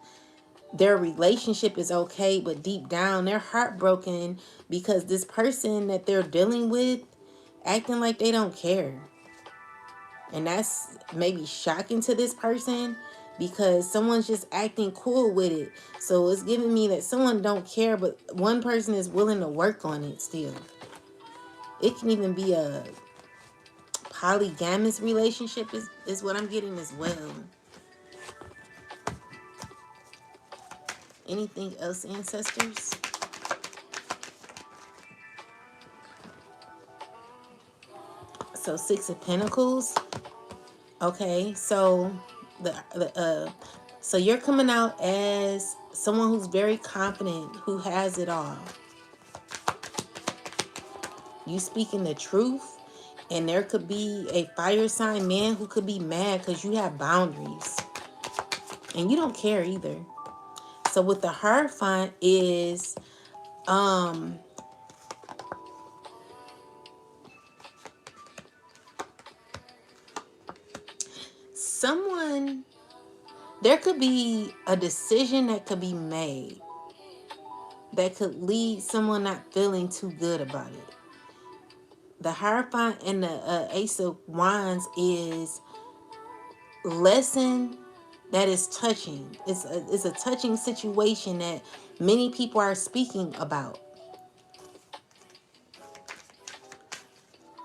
A: their relationship is okay, but deep down they're heartbroken because this person that they're dealing with acting like they don't care. And that's maybe shocking to this person because someone's just acting cool with it. So it's giving me that someone don't care, but one person is willing to work on it still. It can even be a polygamous relationship is what I'm getting as well. Anything else, ancestors? So 6 of Pentacles. Okay, so so you're coming out as someone who's very confident, who has it all. You speaking the truth, and there could be a fire sign man who could be mad because you have boundaries and you don't care either. So with the Hierophant is someone, there could be a decision that could be made that could lead someone not feeling too good about it. The Hierophant and the Ace of Wands is lesson that is touching. It's a touching situation that many people are speaking about.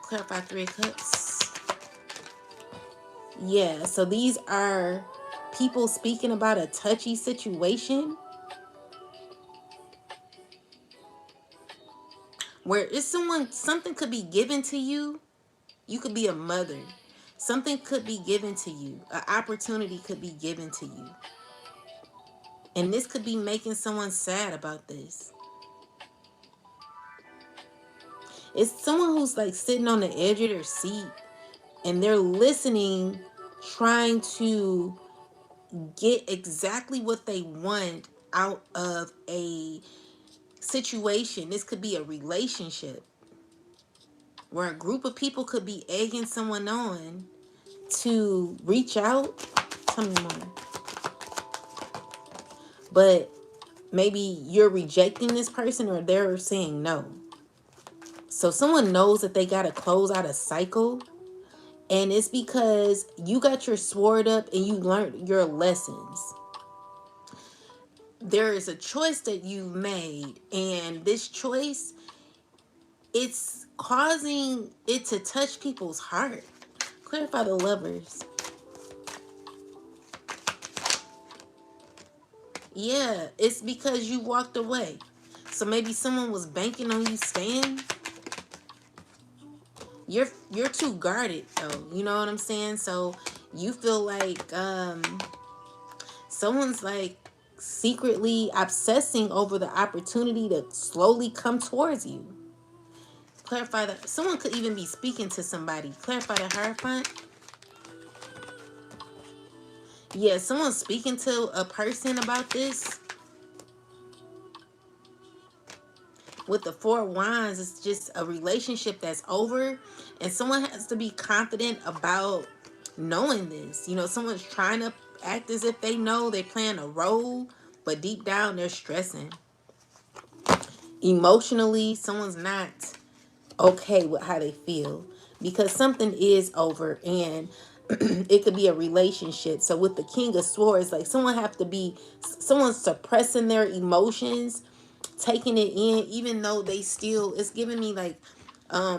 A: Clarify 3 of Cups. Yeah, so these are people speaking about a touchy situation where it's someone, something could be given to you. You could be a mother. Something could be given to you. An opportunity could be given to you. And this could be making someone sad about this. It's someone who's like sitting on the edge of their seat and they're listening, trying to get exactly what they want out of a situation. This could be a relationship where a group of people could be egging someone on to reach out. Tell me more. But maybe you're rejecting this person or they're saying no. So someone knows that they got to close out a cycle. And it's because you got your sword up and you learned your lessons. There is a choice that you've made. And this choice, it's causing it to touch people's heart. Clarify the Lovers. Yeah, it's because you walked away. So maybe someone was banking on you staying. You're too guarded though. You know what I'm saying? So you feel like someone's like secretly obsessing over the opportunity to slowly come towards you. Clarify that. Someone could even be speaking to somebody. Clarify the Hierophant. Yeah, someone's speaking to a person about this. with the Four of Wands, it's just a relationship that's over, and someone has to be confident about knowing this. You know, someone's trying to act as if they know they're playing a role, but deep down they're stressing. Emotionally, someone's not okay with how they feel because something is over, and it could be a relationship. So with the King of Swords, like someone's suppressing their emotions, taking it in, even though they still, it's giving me like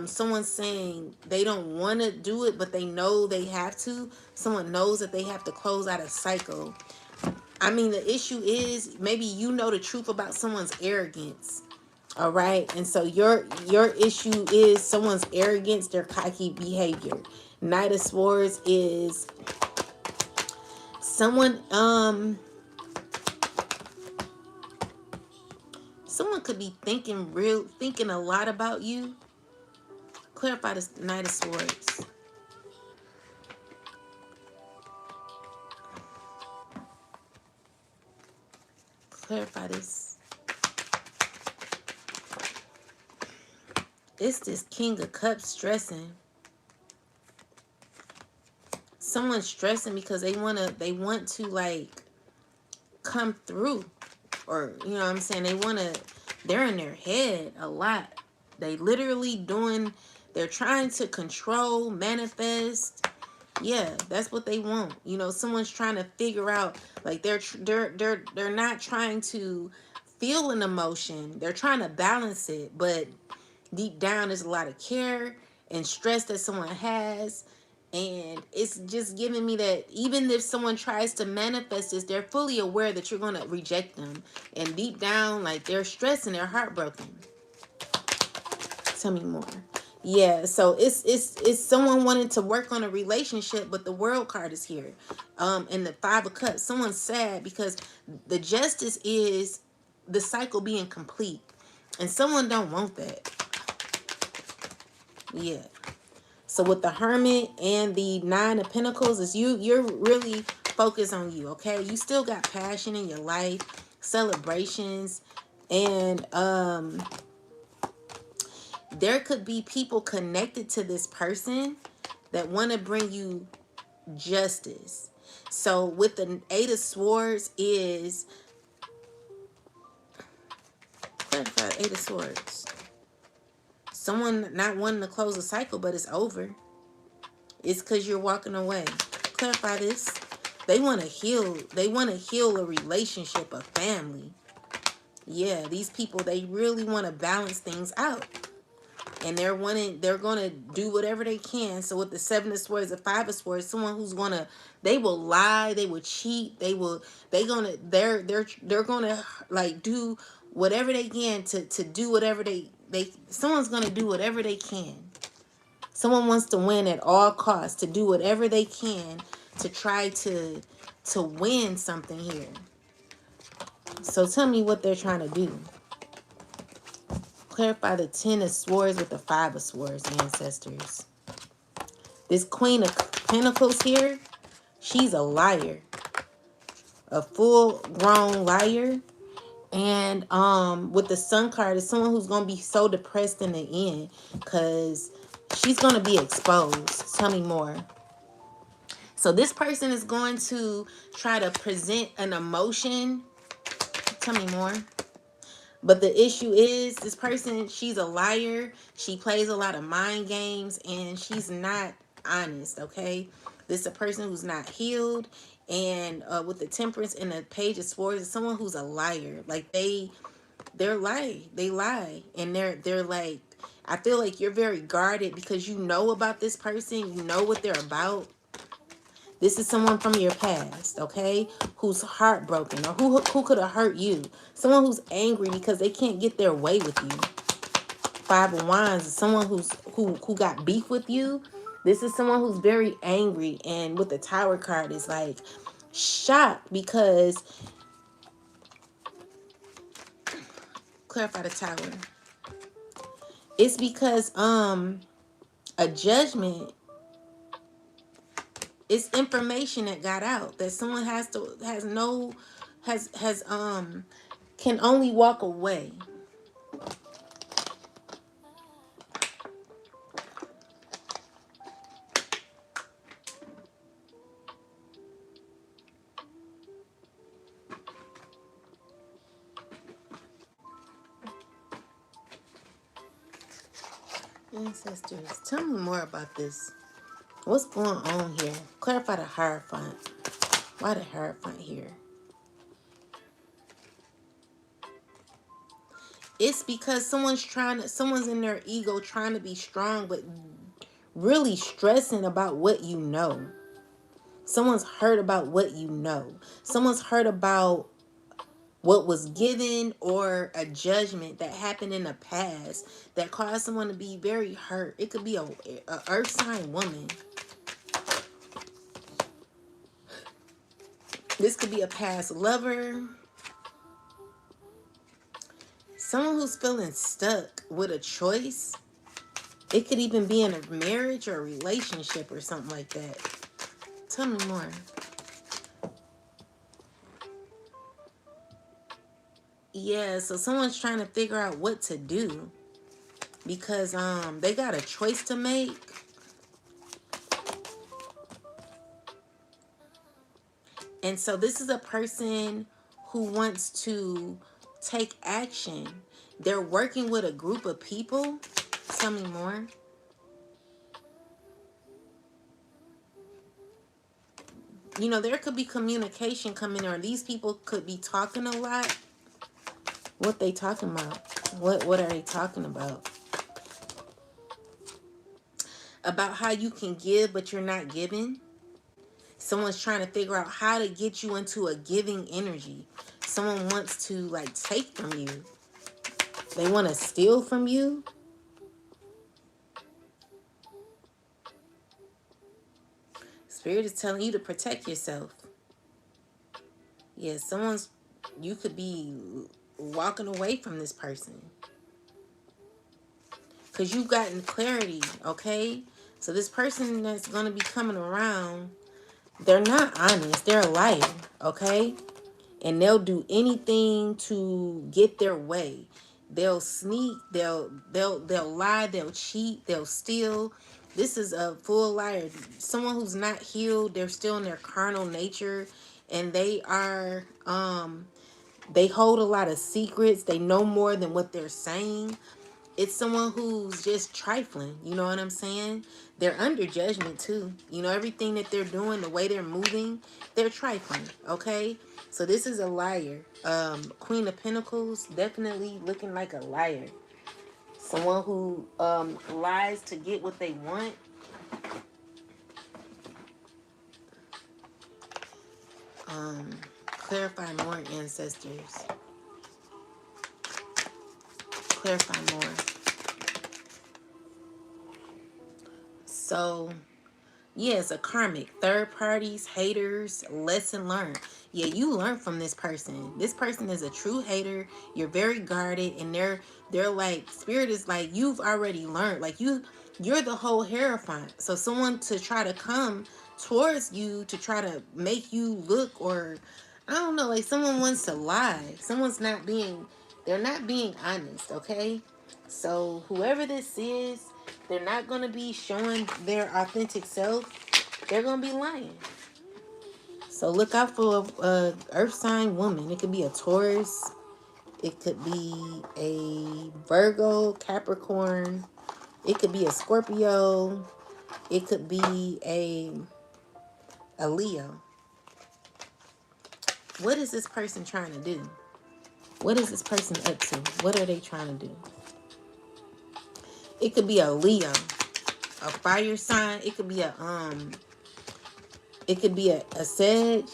A: someone saying they don't want to do it, but they know they have to. Someone knows that they have to close out a cycle. I mean, the issue is maybe you know the truth about someone's arrogance. All right. And so your issue is someone's arrogance, their cocky behavior. Knight of Swords is someone someone could be thinking a lot about you. Clarify this Knight of Swords. Clarify this. It's this King of Cups stressing. Someone's stressing because they want to like come through, or you know what I'm saying, they're in their head a lot. They literally they're trying to control, manifest. Yeah, that's what they want. You know, someone's trying to figure out, like they're not trying to feel an emotion. They're trying to balance it, but deep down there's a lot of care and stress that someone has. And it's just giving me that even if someone tries to manifest this, they're fully aware that you're going to reject them. And deep down, like, they're stressed and they're heartbroken. Tell me more. Yeah, so it's someone wanting to work on a relationship, but the World card is here. And the Five of Cups. Someone's sad because the Justice is the cycle being complete. And someone don't want that. Yeah. So with the Hermit and the Nine of Pentacles, is you're really focused on you, okay? You still got passion in your life, celebrations, and there could be people connected to this person that want to bring you justice. So with the Eight of Swords is clarify Eight of Swords. Someone not wanting to close a cycle, but it's over. It's because you're walking away. Clarify this. They want to heal. They want to heal a relationship, a family. Yeah, these people, they really want to balance things out. And they're going to do whatever they can. So with the Seven of Swords, the Five of Swords, someone who's going to, they will lie, they will cheat, they're going to like do whatever they can to do whatever someone's going to do whatever they can. Someone wants to win at all costs, to do whatever they can to try to win something here. So tell me what they're trying to do. Clarify the Ten of Swords with the Five of Swords, ancestors. This Queen of Pentacles here, she's a liar. A full-grown liar. And with the Sun card, it's someone who's going to be so depressed in the end because she's going to be exposed. Tell me more. So this person is going to try to present an emotion. Tell me more. But the issue is this person, she's a liar. She plays a lot of mind games and she's not honest, okay? This is a person who's not healed. And with the Temperance and the Page of Swords, it's someone who's a liar. Like they lie. They lie. And they're like, I feel like you're very guarded because you know about this person. You know what they're about. This is someone from your past, okay? Who's heartbroken or who could have hurt you. Someone who's angry because they can't get their way with you. Five of Wands is someone who got beef with you. This is someone who's very angry, and with the Tower card is like shocked because clarify the Tower. It's because a judgment. It's information that got out that someone can only walk away. Ancestors, tell me more about this. What's going on here? Clarify the Hierophant. Why the Hierophant here? It's because someone's in their ego trying to be strong, but really stressing about what you know. Someone's hurt about what you know. Someone's hurt about what was given or a judgment that happened in the past that caused someone to be very hurt. It could be a earth sign woman. This could be a past lover. Someone who's feeling stuck with a choice. It could even be in a marriage or a relationship or something like that. Tell me more. Yeah, so someone's trying to figure out what to do because they got a choice to make. And so this is a person who wants to take action. They're working with a group of people. Tell me more. You know, there could be communication coming, or these people could be talking a lot. What they talking about? What are they talking about? About how you can give, but you're not giving. Someone's trying to figure out how to get you into a giving energy. Someone wants to like take from you. They want to steal from you. Spirit is telling you to protect yourself. Yeah, you could be walking away from this person. Because you've gotten clarity, okay? So this person that's going to be coming around, they're not honest. They're a liar, okay? And they'll do anything to get their way. They'll sneak, they'll lie, they'll cheat, they'll steal. This is a full liar. Someone who's not healed, they're still in their carnal nature, and they hold a lot of secrets. They know more than what they're saying. It's someone who's just trifling, you know what I'm saying? They're under judgment too. You know, everything that they're doing, the way they're moving, they're trifling, okay? So this is a liar. Queen of Pentacles, definitely looking like a liar. Someone who lies to get what they want. Clarify more, ancestors. Clarify more. So, yeah, it's a karmic. Third parties, haters, lesson learned. Yeah, you learn from this person. This person is a true hater. You're very guarded, and they're like, spirit is like, you've already learned. Like you're the whole Hierophant. So someone to try to come towards you to try to make you look, or I don't know, like someone wants to lie. They're not being honest, okay? So whoever this is, they're not going to be showing their authentic self. They're going to be lying. So look out for a earth sign woman. It could be a Taurus. It could be a Virgo, Capricorn. It could be a Scorpio. It could be a Leo. What is this person trying to do? What is this person up to? What are they trying to do? It could be a Leo, a fire sign. It could be a Sag.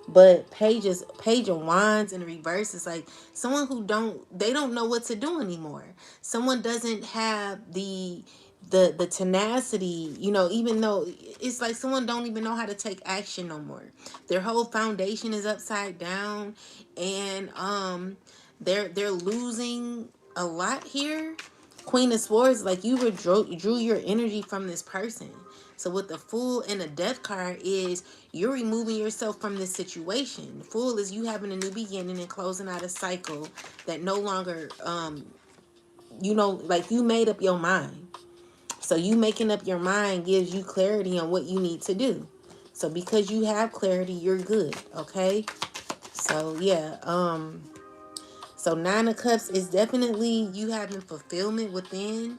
A: But Page of Wands in reverse is like someone who don't know what to do anymore. Someone doesn't have the tenacity, you know, even though it's like someone don't even know how to take action no more. Their whole foundation is upside down, and they're losing a lot here. Queen of Swords, like you drew your energy from this person. So with the Fool and the Death card is you're removing yourself from this situation. The Fool is you having a new beginning and closing out a cycle that no longer, you know, like you made up your mind. So you making up your mind gives you clarity on what you need to do. So because you have clarity, you're good, okay? So yeah, so Nine of Cups is definitely you having fulfillment within.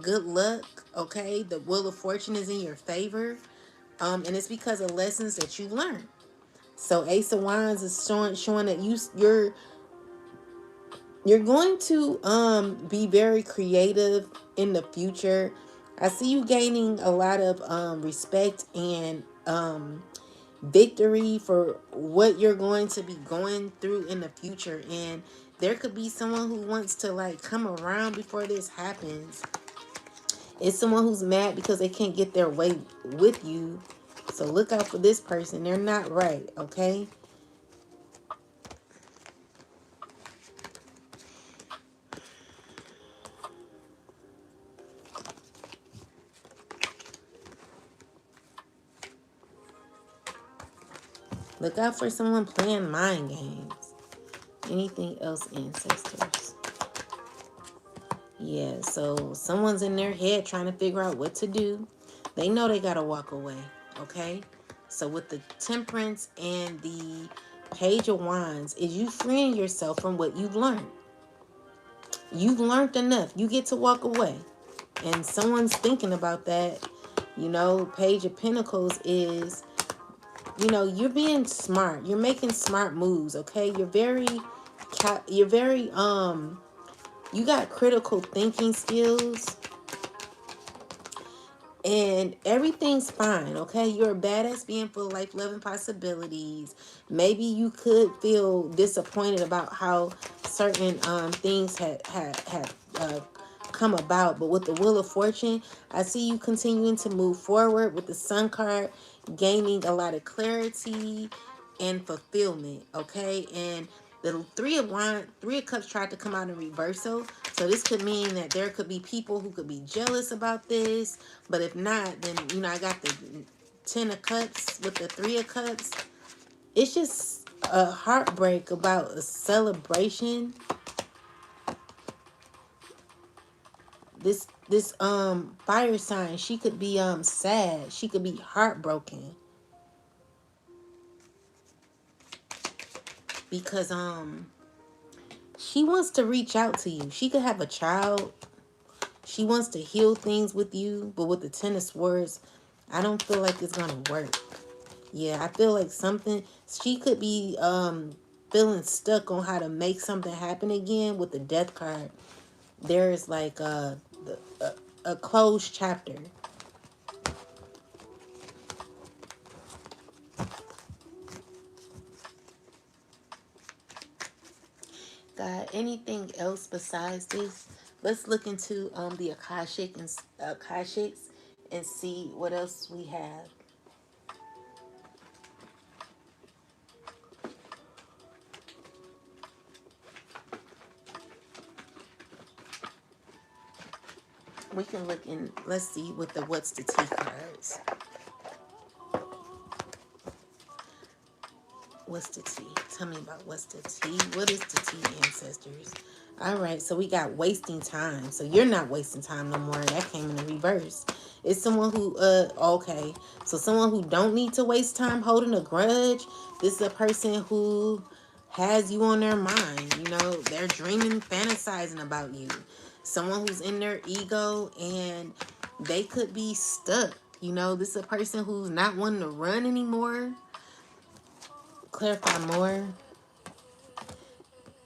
A: good luck, okay? The wheel of fortune is in your favor. And it's because of lessons that you've learned. So Ace of Wands is showing that you're going to be very creative in the future. I see you gaining a lot of respect and victory for what you're going to be going through in the future. And there could be someone who wants to like come around before this happens. It's someone who's mad because they can't get their way with you. So look out for this person. They're not right, okay? Look out for someone playing mind games. Anything else, ancestors? Yeah, so someone's in their head trying to figure out what to do. They know they got to walk away, okay? So with the Temperance and the Page of Wands, is you freeing yourself from what you've learned. You've learned enough. You get to walk away. And someone's thinking about that. You know, Page of Pentacles is, you know, you're being smart. You're making smart moves, okay? You're very, you got critical thinking skills. And everything's fine, okay? You're a badass being full of life, love, and possibilities. Maybe you could feel disappointed about how certain things had come about. But with the Wheel of Fortune, I see you continuing to move forward with the Sun card, gaining a lot of clarity and fulfillment, okay? And the Three of Cups tried to come out in reversal. So this could mean that there could be people who could be jealous about this. But if not, then, you know, I got the Ten of Cups with the Three of Cups. It's just a heartbreak about a celebration. This fire sign, she could be sad. She could be heartbroken. Because she wants to reach out to you. She could have a child. She wants to heal things with you. But with the Ten of Swords, I don't feel like it's going to work. Yeah, I feel like she could be feeling stuck on how to make something happen again with the Death card. There's like a closed chapter. Got anything else besides this? Let's look into the Akashics and see what else we have. We can look in. Let's see with the what's the tea cards. What's the tea? Tell me about what's the tea. What is the tea, ancestors? All right, so we got wasting time. So you're not wasting time no more. That came in the reverse. It's someone who, okay. So someone who don't need to waste time holding a grudge. This is a person who has you on their mind. You know, they're dreaming, fantasizing about you. Someone who's in their ego and they could be stuck. You know, this is a person who's not wanting to run anymore. Clarify more.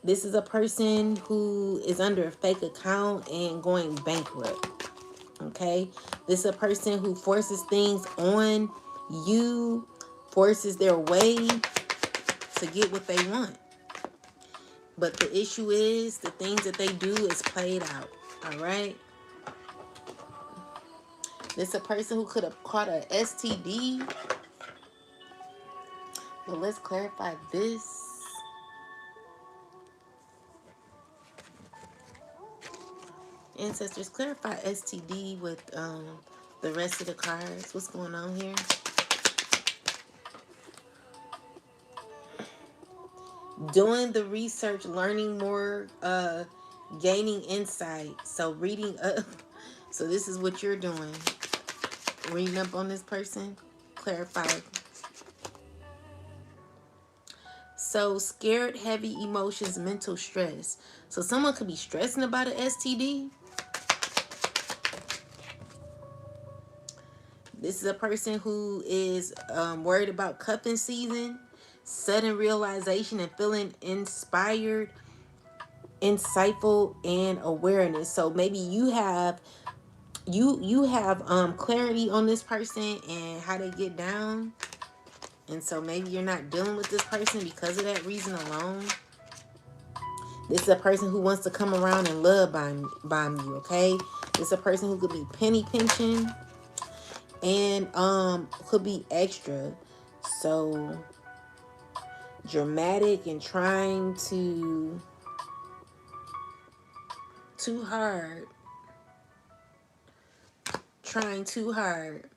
A: This is a person who is under a fake account and going bankrupt. Okay? This is a person who forces things on you, forces their way to get what they want. But the issue is the things that they do is played out. All right? This is a person who could have caught a STD. But let's clarify this. Ancestors, clarify STD with the rest of the cards. What's going on here? Doing the research, learning more, gaining insight. So reading up. So this is what you're doing. Reading up on this person. Clarify. So scared, heavy emotions, mental stress. So someone could be stressing about an STD. This is a person who is worried about cupping season, sudden realization, and feeling inspired, insightful, and awareness. So maybe you have clarity on this person and how they get down, and so maybe you're not dealing with this person because of that reason alone. This is a person who wants to come around and love bomb you, okay? This is a person who could be penny pinching and could be extra. So dramatic and trying too hard. Trying too hard.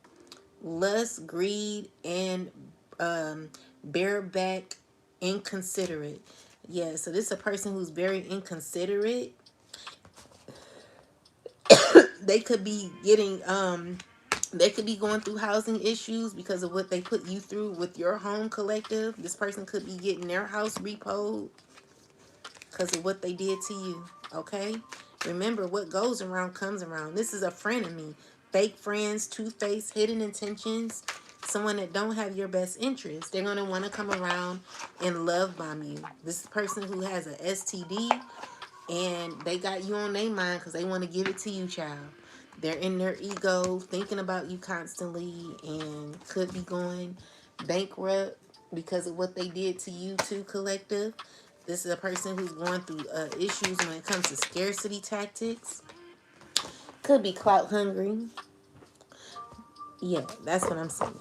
A: Lust, greed, and bareback, inconsiderate. Yeah, so this is a person who's very inconsiderate. They could be getting they could be going through housing issues because of what they put you through with your home collective. This person could be getting their house repoed because of what they did to you. Okay? Remember, what goes around comes around. This is a frenemy. Fake friends, two-faced, hidden intentions. Someone that don't have your best interest. They're going to want to come around and love bomb you. This person who has a STD and they got you on their mind because they want to give it to you, child. They're in their ego, thinking about you constantly, and could be going bankrupt because of what they did to you too, collective. This is a person who's going through issues when it comes to scarcity tactics. Could be clout hungry. Yeah, that's what I'm saying.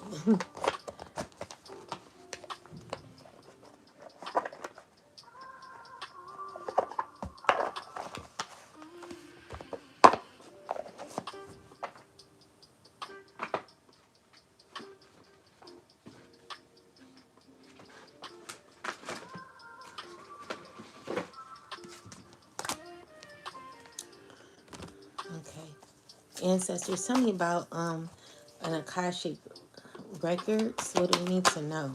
A: Okay. Ancestors, tell me about an Akashic records. What do we need to know?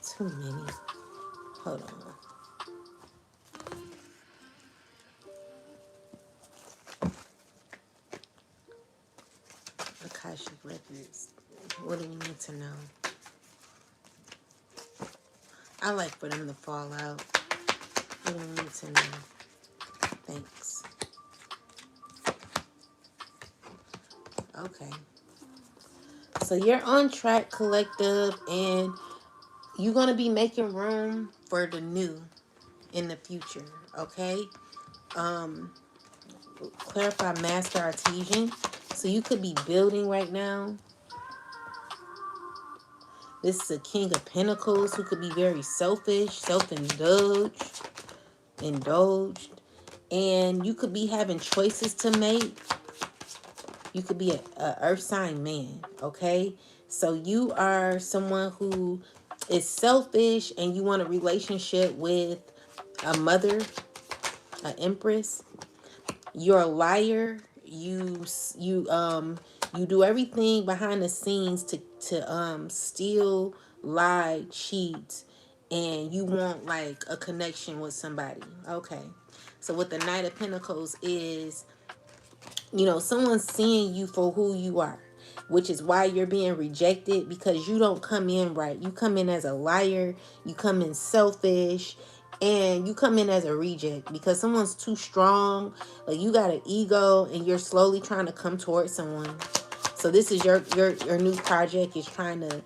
A: Too many. Hold on. Akashic records. What do we need to know? I like for them to fall out. What do we need to know? Thanks. Okay. So you're on track, collective, and you're going to be making room for the new in the future, okay? Clarify Master Artesian. So you could be building right now. This is a King of Pentacles who could be very selfish, indulged. And you could be having choices to make. You could be a earth sign man, okay? So you are someone who is selfish and you want a relationship with a mother, an empress. You're a liar. You do everything behind the scenes to steal, lie, cheat, and you want like a connection with somebody. Okay. So what the Knight of Pentacles is, someone's seeing you for who you are, which is why you're being rejected, because you don't come in right. You come in as a liar, you come in selfish, and you come in as a reject because someone's too strong. Like, you got an ego and you're slowly trying to come towards someone. So this is your new project, is trying to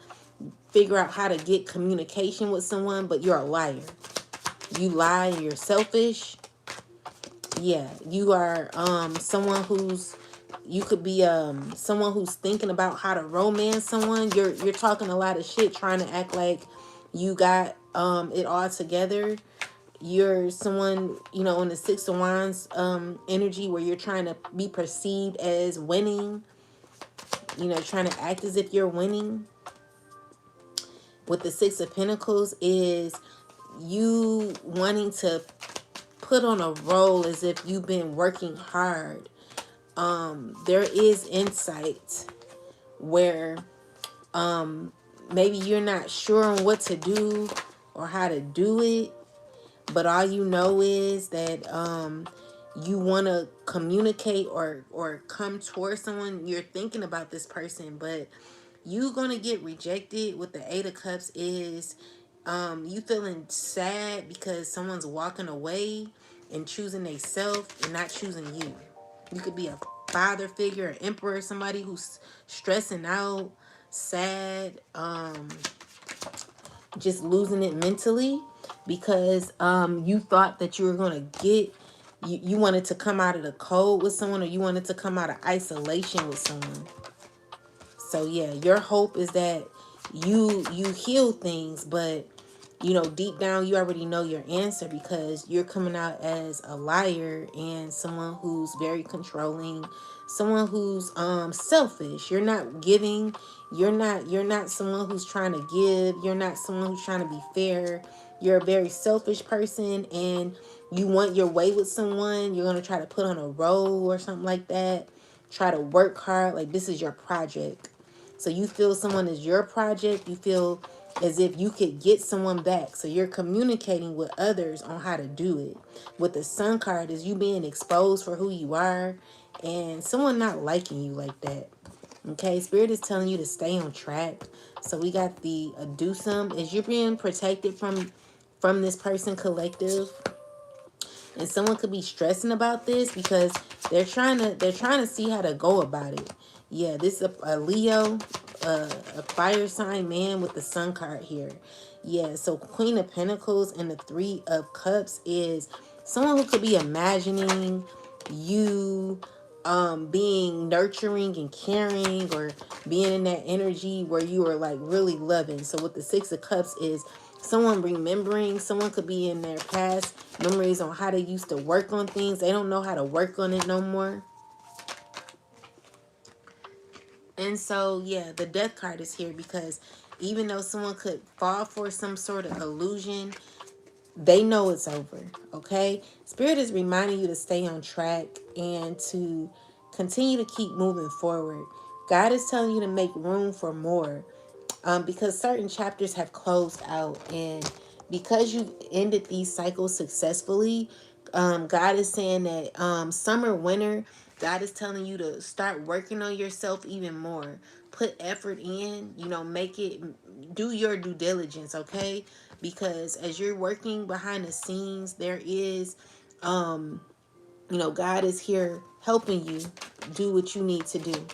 A: figure out how to get communication with someone, but you're a liar. You lie and you're selfish. Yeah, you are someone who's, you could be someone who's thinking about how to romance someone. You're talking a lot of shit, trying to act like you got it all together. You're someone, in the Six of Wands energy, where you're trying to be perceived as winning, trying to act as if you're winning. With the Six of Pentacles is you wanting to put on a role as if you've been working hard. There is insight where maybe you're not sure on what to do or how to do it, but all you know is that you want to communicate or come towards someone, you're thinking about this person, but you gonna get rejected. With the Eight of Cups is you feeling sad because someone's walking away and choosing they self and not choosing you. You could be a father figure, an emperor, somebody who's stressing out, sad, just losing it mentally because you thought that you were gonna get, you wanted to come out of the cold with someone, or you wanted to come out of isolation with someone. So yeah, your hope is that you heal things, but you know, deep down you already know your answer because you're coming out as a liar and someone who's very controlling, someone who's selfish. You're not giving, you're not someone who's trying to give, you're not someone who's trying to be fair. You're a very selfish person and you want your way with someone. You're going to try to put on a role or something like that. Try to work hard like this is your project. So you feel someone is your project. You feel as if you could get someone back. So you're communicating with others on how to do it. With the Sun card is you being exposed for who you are and someone not liking you like that. Okay, Spirit is telling you to stay on track. So we got the Adusum is you're being protected from this person collective. And someone could be stressing about this because they're trying to see how to go about it. Yeah, this is a Leo, a fire sign man with the Sun card here. Yeah, so Queen of Pentacles and the Three of Cups is someone who could be imagining you being nurturing and caring, or being in that energy where you are like really loving. So with the Six of Cups is someone remembering, someone could be in their past memories on how they used to work on things. They don't know how to work on it no more. And so, yeah, the Death card is here because even though someone could fall for some sort of illusion, they know it's over, okay? Spirit is reminding you to stay on track and to continue to keep moving forward. God is telling you to make room for more. Because certain chapters have closed out, and because you ended these cycles successfully, God is saying that summer, winter, God is telling you to start working on yourself even more. Put effort in, you know, make it, do your due diligence, okay? Because as you're working behind the scenes, there is, you know, God is here helping you do what you need to do.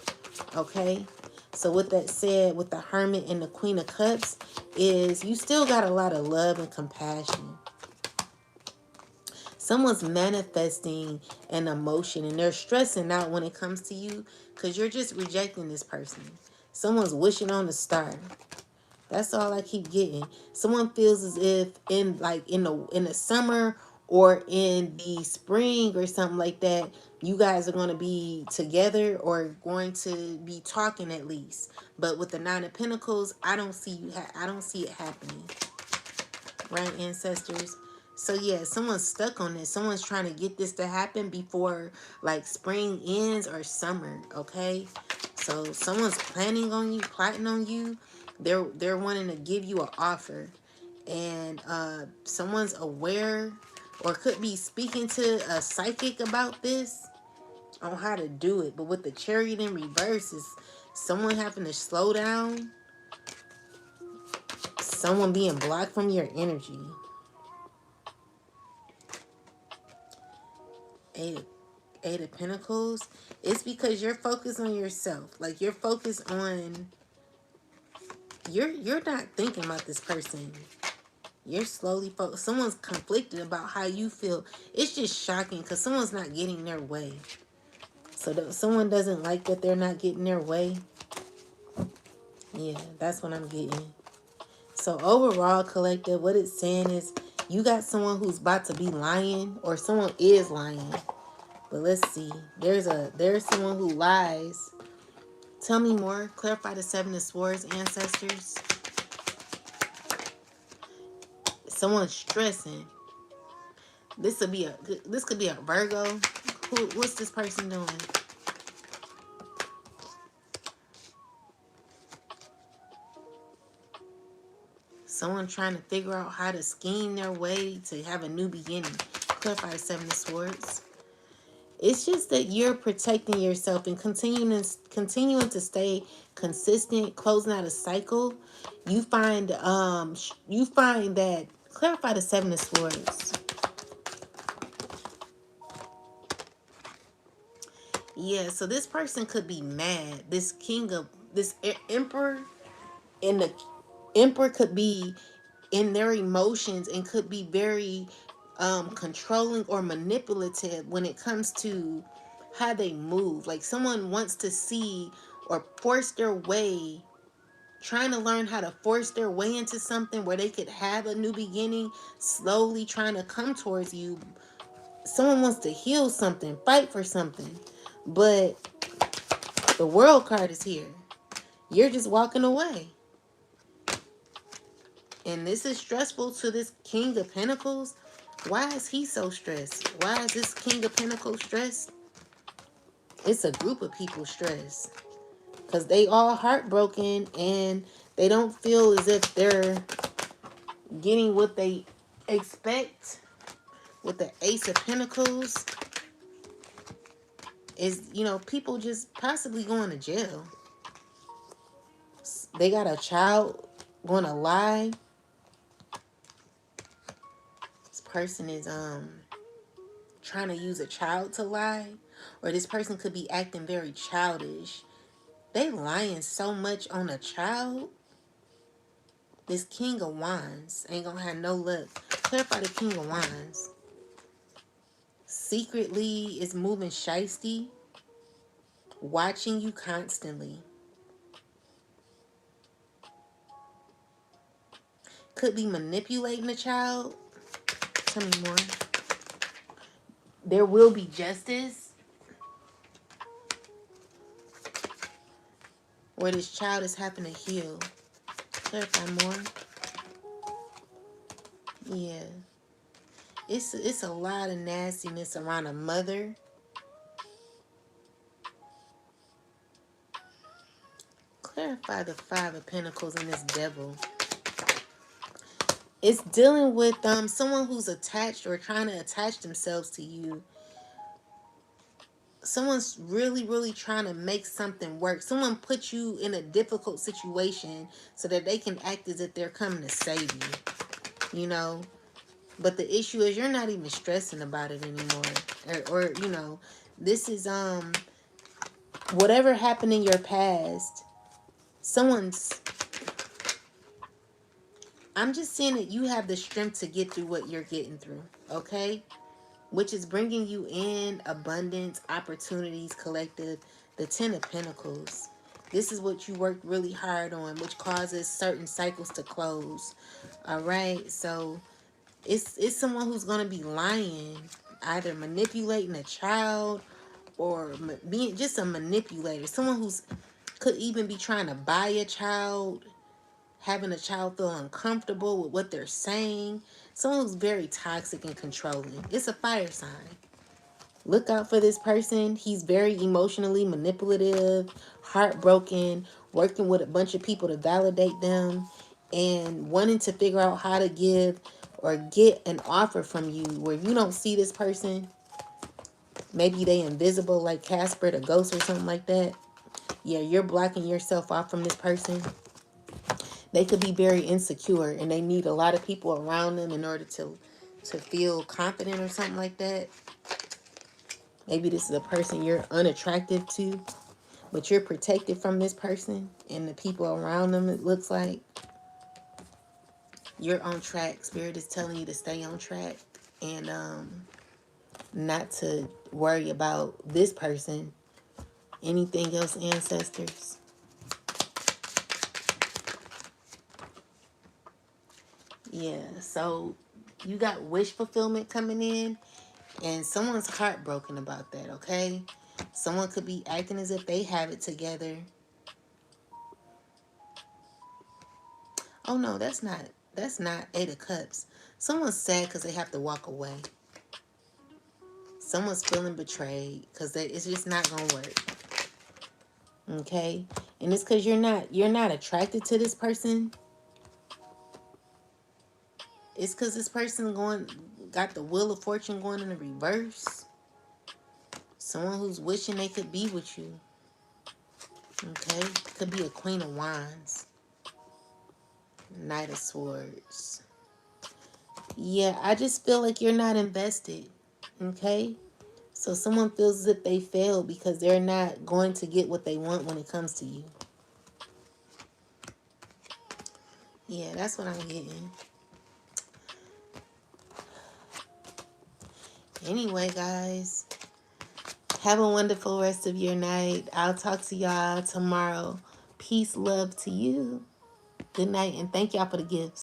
A: Okay, so with that said, with the Hermit and the Queen of Cups is you still got a lot of love and compassion. Someone's manifesting an emotion and they're stressing out when it comes to you because you're just rejecting this person. Someone's wishing on a star. That's all I keep getting. Someone feels as if in the summer or in the spring or something like that, you guys are going to be together or going to be talking at least. But with the Nine of Pentacles, I don't see I don't see it happening. Right, ancestors? So yeah, someone's stuck on this. Someone's trying to get this to happen before like spring ends or summer, okay? So someone's planning on you, plotting on you. They're wanting to give you an offer. And someone's aware or could be speaking to a psychic about this on how to do it. But with the Chariot in reverse is someone having to slow down, someone being blocked from your energy. Eight of Pentacles, it's because you're focused on yourself. Like you're focused on you're not thinking about this person. You're slowly focused. Someone's conflicted about how you feel. It's just shocking because someone's not getting their way. So that someone doesn't like that they're not getting their way. Yeah, that's what I'm getting. So overall, collective, what it's saying is you got someone who's about to be lying, or someone is lying. But let's see. There's someone who lies. Tell me more. Clarify the Seven of Swords, ancestors. Someone's stressing. This could be a Virgo. What's this person doing? Someone trying to figure out how to scheme their way to have a new beginning. Clarify the Seven of Swords. It's just that you're protecting yourself and continuing to stay consistent, closing out a cycle. You find that, clarify the Seven of Swords. Yeah, so this person could be mad. This emperor, and the emperor could be in their emotions and could be very controlling or manipulative when it comes to how they move. Like someone wants to see or force their way, trying to learn how to force their way into something where they could have a new beginning, slowly trying to come towards you. Someone wants to heal something, fight for something, but the world card is here. You're just walking away. And this is stressful to this King of Pentacles. Why is he so stressed? Why is this King of Pentacles stressed? It's a group of people stressed. Because they all heartbroken and they don't feel as if they're getting what they expect. With the Ace of Pentacles is, people just possibly going to jail. They got a child going to lie. This person is trying to use a child to lie, or this person could be acting very childish. They lying so much on a child. This King of Wands ain't gonna have no luck. Clarify the King of Wands. Secretly is moving shiesty, watching you constantly. Could be manipulating a child. Tell me more. There will be justice, where this child is having to heal. Clarify more. Yeah. It's a lot of nastiness around a mother. Clarify the Five of Pentacles and this Devil. It's dealing with someone who's attached or trying to attach themselves to you. Someone's really, really trying to make something work. Someone put you in a difficult situation so that they can act as if they're coming to save you. But the issue is you're not even stressing about it anymore. Or this is whatever happened in your past, I'm just saying that you have the strength to get through what you're getting through, okay? Which is bringing you in abundance, opportunities, collective, the Ten of Pentacles. This is what you worked really hard on, which causes certain cycles to close. All right, so it's someone who's going to be lying, either manipulating a child or being just a manipulator. Someone who's could even be trying to buy a child, having a child feel uncomfortable with what they're saying. Someone who's very toxic and controlling. It's a fire sign. Look out for this person. He's very emotionally manipulative, heartbroken, working with a bunch of people to validate them, and wanting to figure out how to give or get an offer from you where you don't see this person. Maybe they invisible like Casper the ghost or something like that. Yeah, you're blocking yourself off from this person. They could be very insecure and they need a lot of people around them in order to feel confident or something like that. Maybe this is a person you're unattractive to, but you're protected from this person and the people around them. It looks like you're on track. Spirit is telling you to stay on track and not to worry about this person. Anything else, ancestors? Yeah, so you got wish fulfillment coming in, and someone's heartbroken about that, okay? Someone could be acting as if they have it together. Oh no, that's not Eight of Cups. Someone's sad because they have to walk away. Someone's feeling betrayed because it's just not gonna work. Okay? And it's because you're not attracted to this person. It's because this person got the Wheel of Fortune going in the reverse. Someone who's wishing they could be with you. Okay? Could be a Queen of Wands. Knight of Swords. Yeah, I just feel like you're not invested. Okay? So someone feels as if they failed because they're not going to get what they want when it comes to you. Yeah, that's what I'm getting. Anyway, guys, have a wonderful rest of your night. I'll talk to y'all tomorrow. Peace, love to you. Good night, and thank y'all for the gifts.